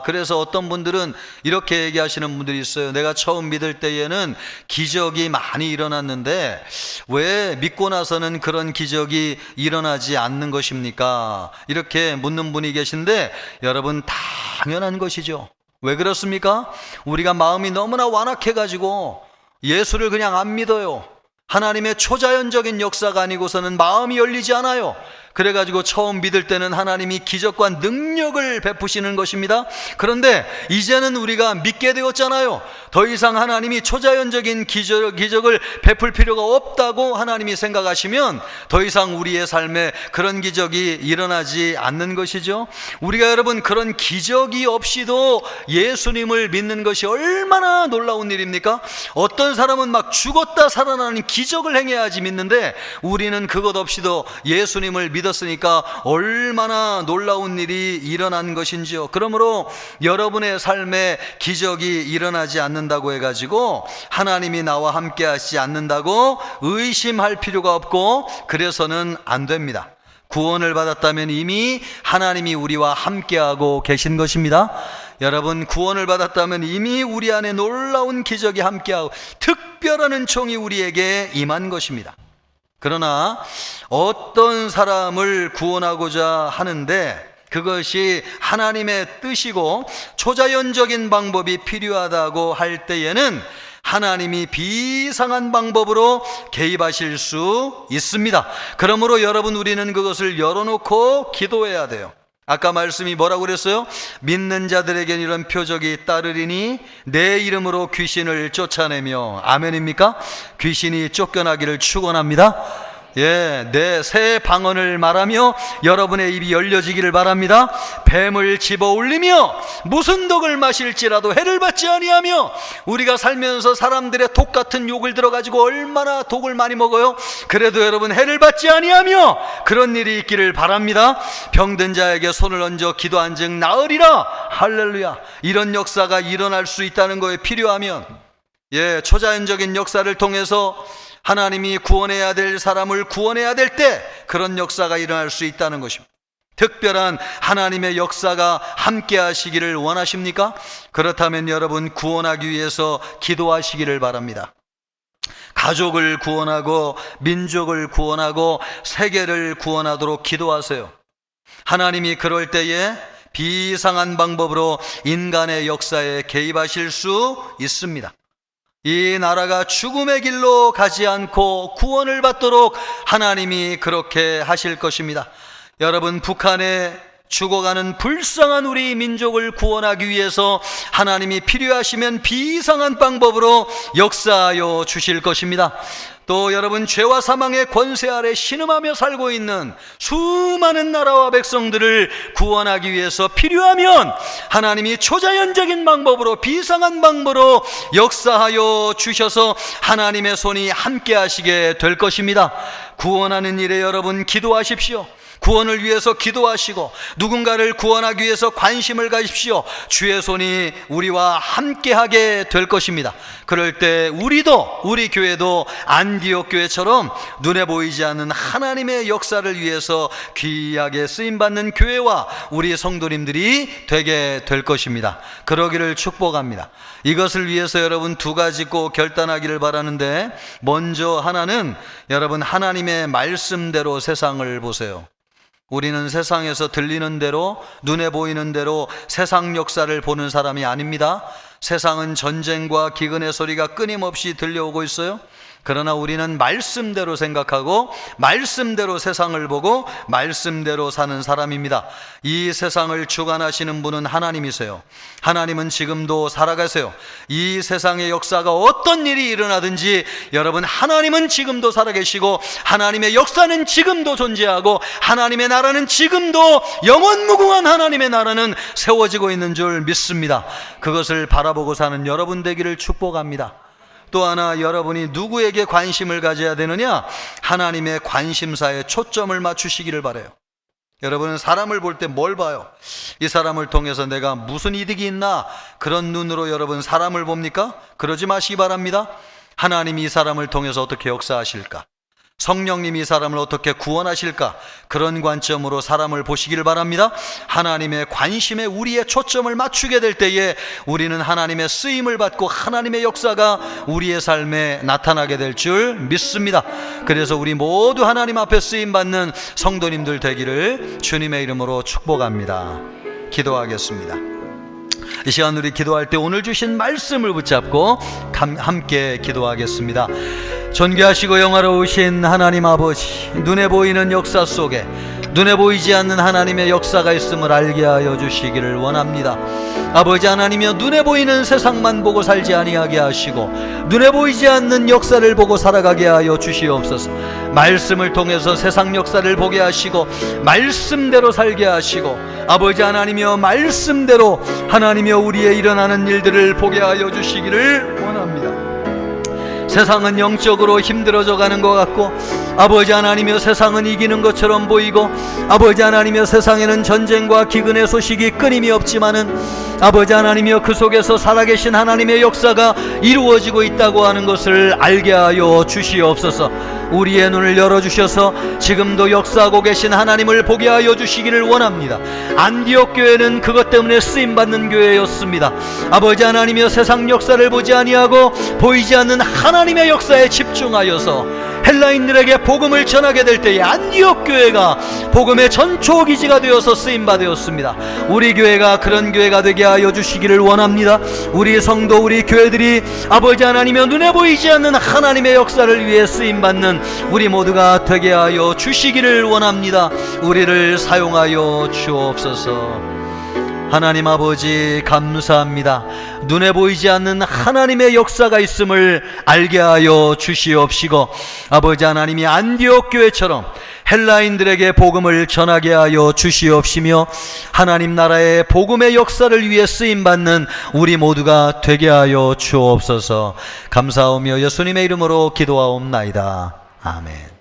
그래서 어떤 분들은 이렇게 얘기하시는 분들이 있어요. 내가 처음 믿을 때에는 기적이 많이 일어났는데 왜 믿고 나서는 그런 기적이 일어나지 않는 것입니까? 이렇게 묻는 분이 계신데, 여러분, 당연한 것이죠. 왜 그렇습니까? 우리가 마음이 너무나 완악해가지고 예수를 그냥 안 믿어요. 하나님의 초자연적인 역사가 아니고서는 마음이 열리지 않아요. 그래가지고 처음 믿을 때는 하나님이 기적과 능력을 베푸시는 것입니다. 그런데 이제는 우리가 믿게 되었잖아요. 더 이상 하나님이 초자연적인 기적을 베풀 필요가 없다고 하나님이 생각하시면 더 이상 우리의 삶에 그런 기적이 일어나지 않는 것이죠. 우리가 여러분 그런 기적이 없이도 예수님을 믿는 것이 얼마나 놀라운 일입니까? 어떤 사람은 막 죽었다 살아나는 기적을 행해야지 믿는데, 우리는 그것 없이도 예수님을 믿었으니까 얼마나 놀라운 일이 일어난 것인지요. 그러므로 여러분의 삶에 기적이 일어나지 않는다고 해가지고 하나님이 나와 함께 하시지 않는다고 의심할 필요가 없고, 그래서는 안 됩니다. 구원을 받았다면 이미 하나님이 우리와 함께하고 계신 것입니다. 여러분, 구원을 받았다면 이미 우리 안에 놀라운 기적이 함께하고 특별한 은총이 우리에게 임한 것입니다. 그러나 어떤 사람을 구원하고자 하는데 그것이 하나님의 뜻이고 초자연적인 방법이 필요하다고 할 때에는 하나님이 비상한 방법으로 개입하실 수 있습니다. 그러므로 여러분, 우리는 그것을 열어놓고 기도해야 돼요. 아까 말씀이 뭐라고 그랬어요? 믿는 자들에겐 이런 표적이 따르리니 내 이름으로 귀신을 쫓아내며, 아멘입니까? 귀신이 쫓겨나기를 축원합니다. 내 새 방언을 말하며 여러분의 입이 열려지기를 바랍니다. 뱀을 집어 올리며 무슨 독을 마실지라도 해를 받지 아니하며, 우리가 살면서 사람들의 독 같은 욕을 들어가지고 얼마나 독을 많이 먹어요. 그래도 여러분 해를 받지 아니하며 그런 일이 있기를 바랍니다. 병든 자에게 손을 얹어 기도한 즉 나으리라. 할렐루야. 이런 역사가 일어날 수 있다는 거에 필요하면, 초자연적인 역사를 통해서 하나님이 구원해야 될 사람을 구원해야 될 때 그런 역사가 일어날 수 있다는 것입니다. 특별한 하나님의 역사가 함께 하시기를 원하십니까? 그렇다면 여러분, 구원하기 위해서 기도하시기를 바랍니다. 가족을 구원하고 민족을 구원하고 세계를 구원하도록 기도하세요. 하나님이 그럴 때에 비상한 방법으로 인간의 역사에 개입하실 수 있습니다. 이 나라가 죽음의 길로 가지 않고 구원을 받도록 하나님이 그렇게 하실 것입니다. 여러분, 북한에 죽어가는 불쌍한 우리 민족을 구원하기 위해서 하나님이 필요하시면 비상한 방법으로 역사하여 주실 것입니다. 또 여러분, 죄와 사망의 권세 아래 신음하며 살고 있는 수많은 나라와 백성들을 구원하기 위해서 필요하면 하나님이 초자연적인 방법으로 비상한 방법으로 역사하여 주셔서 하나님의 손이 함께 하시게 될 것입니다. 구원하는 일에 여러분 기도하십시오. 구원을 위해서 기도하시고 누군가를 구원하기 위해서 관심을 가십시오. 주의 손이 우리와 함께하게 될 것입니다. 그럴 때 우리도, 우리 교회도 안디옥 교회처럼 눈에 보이지 않는 하나님의 역사를 위해서 귀하게 쓰임받는 교회와 우리 성도님들이 되게 될 것입니다. 그러기를 축복합니다. 이것을 위해서 여러분 두 가지 꼭 결단하기를 바라는데, 먼저 하나는 여러분 하나님의 말씀대로 세상을 보세요. 우리는 세상에서 들리는 대로, 눈에 보이는 대로 세상 역사를 보는 사람이 아닙니다. 세상은 전쟁과 기근의 소리가 끊임없이 들려오고 있어요. 그러나 우리는 말씀대로 생각하고 말씀대로 세상을 보고 말씀대로 사는 사람입니다. 이 세상을 주관하시는 분은 하나님이세요. 하나님은 지금도 살아가세요. 이 세상의 역사가 어떤 일이 일어나든지 여러분, 하나님은 지금도 살아계시고 하나님의 역사는 지금도 존재하고 하나님의 나라는 지금도 영원무궁한 하나님의 나라는 세워지고 있는 줄 믿습니다. 그것을 바라보고 사는 여러분 되기를 축복합니다. 또 하나, 여러분이 누구에게 관심을 가져야 되느냐? 하나님의 관심사에 초점을 맞추시기를 바라요. 여러분은 사람을 볼 때 뭘 봐요? 이 사람을 통해서 내가 무슨 이득이 있나? 그런 눈으로 여러분 사람을 봅니까? 그러지 마시기 바랍니다. 하나님이 이 사람을 통해서 어떻게 역사하실까? 성령님이 이 사람을 어떻게 구원하실까? 그런 관점으로 사람을 보시기를 바랍니다. 하나님의 관심에 우리의 초점을 맞추게 될 때에 우리는 하나님의 쓰임을 받고 하나님의 역사가 우리의 삶에 나타나게 될 줄 믿습니다. 그래서 우리 모두 하나님 앞에 쓰임받는 성도님들 되기를 주님의 이름으로 축복합니다. 기도하겠습니다. 이 시간 우리 기도할 때 오늘 주신 말씀을 붙잡고 함께 기도하겠습니다. 존귀하시고 영화로우신 하나님 아버지, 눈에 보이는 역사 속에 눈에 보이지 않는 하나님의 역사가 있음을 알게 하여 주시기를 원합니다. 아버지 하나님이여, 눈에 보이는 세상만 보고 살지 아니하게 하시고 눈에 보이지 않는 역사를 보고 살아가게 하여 주시옵소서. 말씀을 통해서 세상 역사를 보게 하시고 말씀대로 살게 하시고 아버지 하나님이여, 말씀대로 하나님이여 우리의 일어나는 일들을 보게 하여 주시기를 원합니다. 세상은 영적으로 힘들어져 가는 것 같고 아버지 하나님이여, 세상은 이기는 것처럼 보이고 아버지 하나님이여, 세상에는 전쟁과 기근의 소식이 끊임이 없지만은 아버지 하나님이여, 그 속에서 살아계신 하나님의 역사가 이루어지고 있다고 하는 것을 알게 하여 주시옵소서. 우리의 눈을 열어주셔서 지금도 역사하고 계신 하나님을 보게 하여 주시기를 원합니다. 안디옥 교회는 그것 때문에 쓰임받는 교회였습니다. 아버지 하나님이여, 세상 역사를 보지 아니하고 보이지 않는 하나님의 역사에 집중하여서 헬라인들에게 복음을 전하게 될 때에 안디옥 교회가 복음의 전초기지가 되어서 쓰임받았습니다. 우리 교회가 그런 교회가 되게 하여 주시기를 원합니다. 우리 성도, 우리 교회들이 아버지 하나님의 눈에 보이지 않는 하나님의 역사를 위해 쓰임받는 우리 모두가 되게 하여 주시기를 원합니다. 우리를 사용하여 주옵소서. 하나님 아버지, 감사합니다. 눈에 보이지 않는 하나님의 역사가 있음을 알게 하여 주시옵시고 아버지 하나님이 안디옥 교회처럼 헬라인들에게 복음을 전하게 하여 주시옵시며 하나님 나라의 복음의 역사를 위해 쓰임받는 우리 모두가 되게 하여 주옵소서. 감사하며 예수님의 이름으로 기도하옵나이다. 아멘.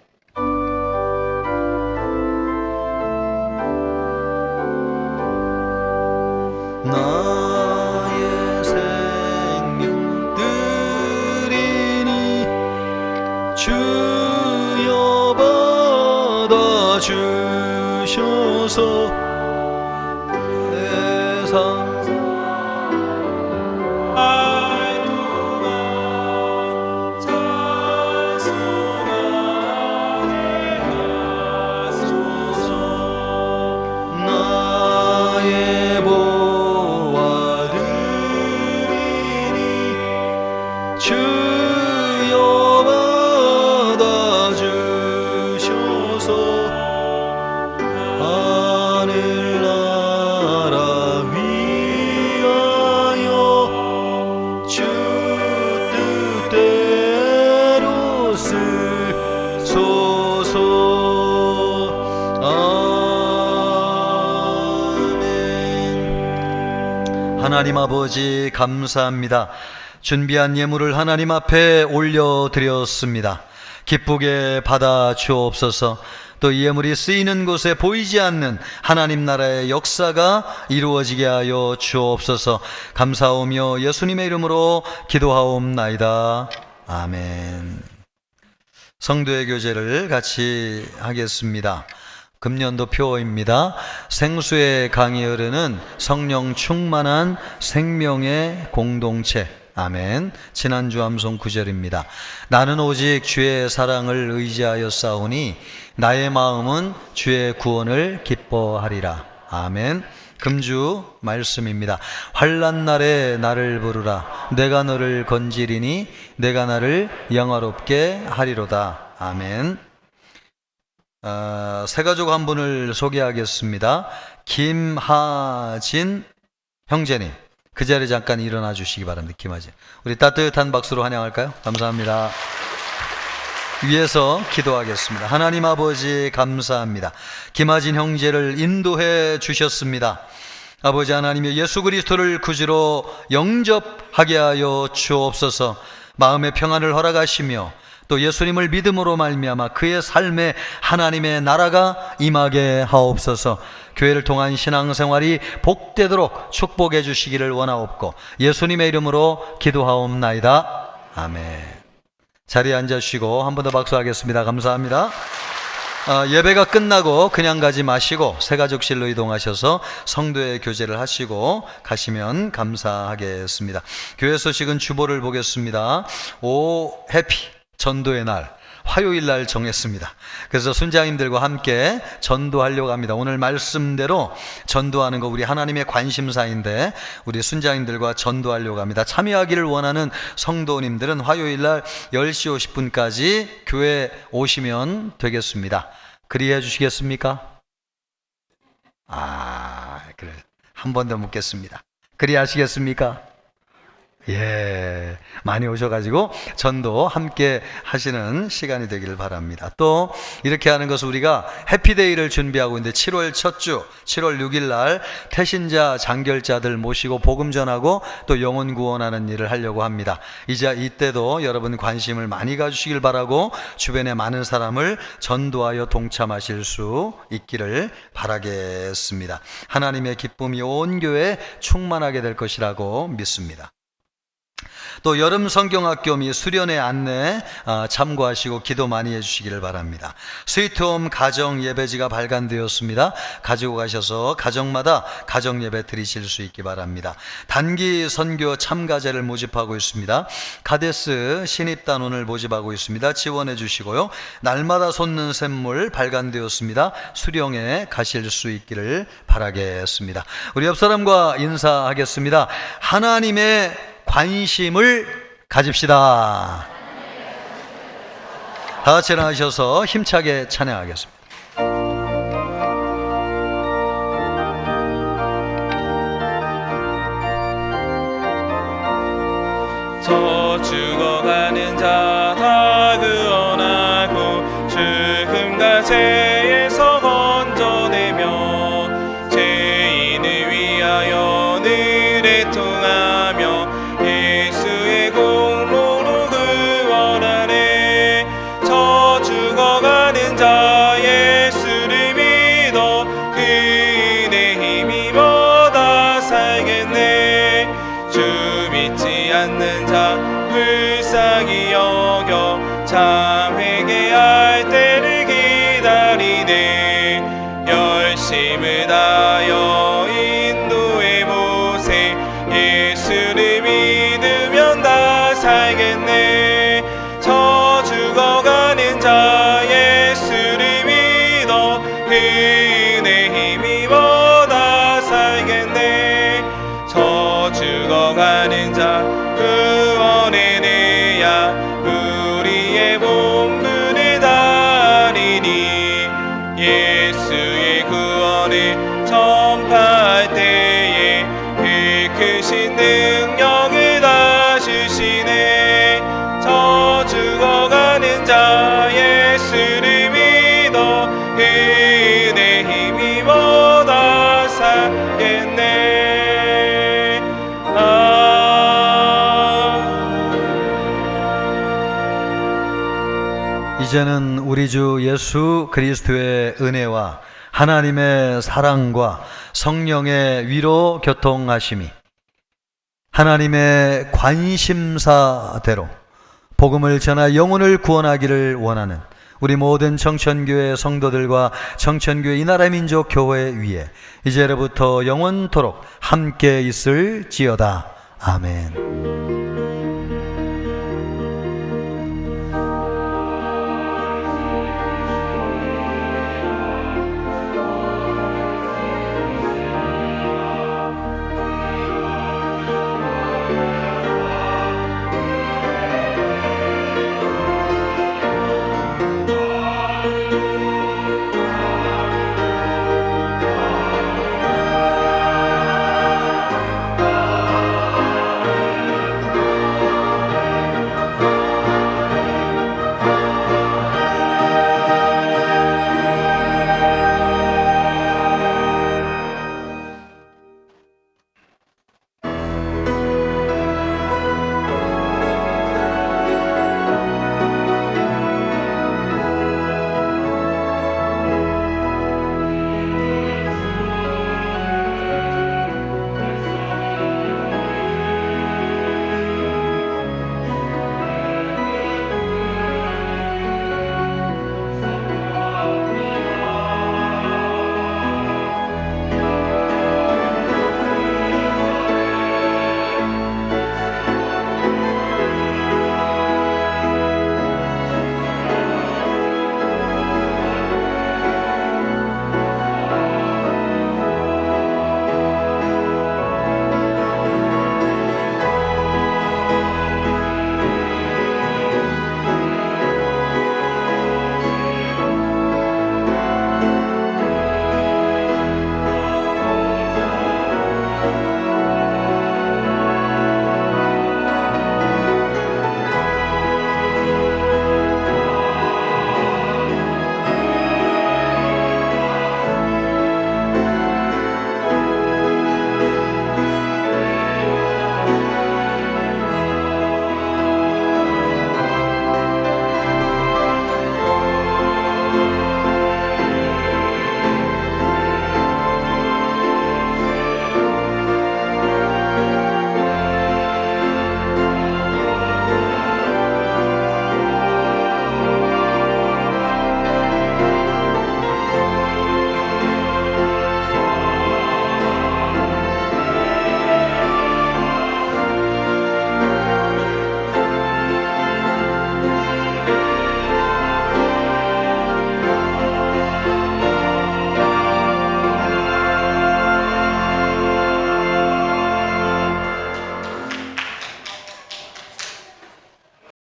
나의 생명 드리니 주여 받아 주셔서 세상 하나님 아버지, 감사합니다. 준비한 예물을 하나님 앞에 올려드렸습니다. 기쁘게 받아 주옵소서. 또 이 예물이 쓰이는 곳에 보이지 않는 하나님 나라의 역사가 이루어지게 하여 주옵소서. 감사하오며 예수님의 이름으로 기도하옵나이다. 아멘. 성도의 교제를 같이 하겠습니다. 금년도 표어입니다. 생수의 강이 흐르는 성령 충만한 생명의 공동체. 아멘. 지난주 암송 9절입니다. 나는 오직 주의 사랑을 의지하여 싸우니 나의 마음은 주의 구원을 기뻐하리라. 아멘. 금주 말씀입니다. 환난 날에 나를 부르라. 내가 너를 건지리니 내가 나를 영화롭게 하리로다. 아멘. 새 가족 한 분을 소개하겠습니다. 김하진 형제님, 그 자리에 잠깐 일어나 주시기 바랍니다. 김하진, 우리 따뜻한 박수로 환영할까요? 감사합니다. 위에서 기도하겠습니다. 하나님 아버지 감사합니다. 김하진 형제를 인도해 주셨습니다. 아버지 하나님의 예수 그리스도를 구주로 영접하게 하여 주옵소서. 마음의 평안을 허락하시며 또 예수님을 믿음으로 말미암아 그의 삶에 하나님의 나라가 임하게 하옵소서. 교회를 통한 신앙생활이 복되도록 축복해 주시기를 원하옵고 예수님의 이름으로 기도하옵나이다. 아멘. 자리에 앉으시고 한 번 더 박수하겠습니다. 감사합니다. 예배가 끝나고 그냥 가지 마시고 새가족실로 이동하셔서 성도의 교제를 하시고 가시면 감사하겠습니다. 교회 소식은 주보를 보겠습니다. 오 해피 전도의 날 화요일 날 정했습니다. 그래서 순장님들과 함께 전도하려고 합니다. 오늘 말씀대로 전도하는 거 우리 하나님의 관심사인데 우리 순장님들과 전도하려고 합니다. 참여하기를 원하는 성도님들은 화요일 날 10시 50분까지 교회 오시면 되겠습니다. 그리해 주시겠습니까? 그래. 한 번 더 묻겠습니다. 그리하시겠습니까? 예, 많이 오셔가지고 전도 함께 하시는 시간이 되기를 바랍니다. 또 이렇게 하는 것은 우리가 해피데이를 준비하고 있는데 7월 첫 주 7월 6일 날 태신자 장결자들 모시고 복음 전하고 또 영혼 구원하는 일을 하려고 합니다. 이제 이때도 여러분 관심을 많이 가주시길 바라고 주변에 많은 사람을 전도하여 동참하실 수 있기를 바라겠습니다. 하나님의 기쁨이 온 교회에 충만하게 될 것이라고 믿습니다. 또 여름 성경학교 및 수련회 안내 참고하시고 기도 많이 해주시기를 바랍니다. 스위트홈 가정 예배지가 발간되었습니다. 가지고 가셔서 가정마다 가정 예배 드리실 수 있기 바랍니다. 단기 선교 참가자를 모집하고 있습니다. 카데스 신입단원을 모집하고 있습니다. 지원해 주시고요. 날마다 솟는 샘물 발간되었습니다. 수령에 가실 수 있기를 바라겠습니다. 우리 옆 사람과 인사하겠습니다. 하나님의 관심을 가집시다. 다 같이 일어나셔서 힘차게 찬양하겠습니다. 저 죽어가는 자 다 구원하고 죽음과 죄에서 건져내며 죄인을 위하여 늘 애통하며 예수의 공로로 구원하네. 저 죽어가는 자 예수를 믿어 그의 힘입어다 살겠네. 주 믿지 않는 자 불쌍히 여겨 참 회개할 때를 기다리네. 열심을 다하여 인도의 모세 예수를 믿으면 다 살겠네. 저 죽어가는 자 예수를 믿어 그의 힘입어 다 살겠네. 저 죽어가는 자 구원해내야 우리의 본분을 다하리니. 예수의 구원을 전파할 때에 그 크신 능력을 다 주시네. 저 죽어가는 자 예수를 믿어 그의 힘입어 다 살겠네. 이제는 우리 주 예수 그리스도의 은혜와 하나님의 사랑과 성령의 위로 교통하심이 하나님의 관심사대로 복음을 전하 영혼을 구원하기를 원하는 우리 모든 청천교회 성도들과 청천교회 이나라 민족 교회 위에 이제로부터 영원토록 함께 있을지어다. 아멘.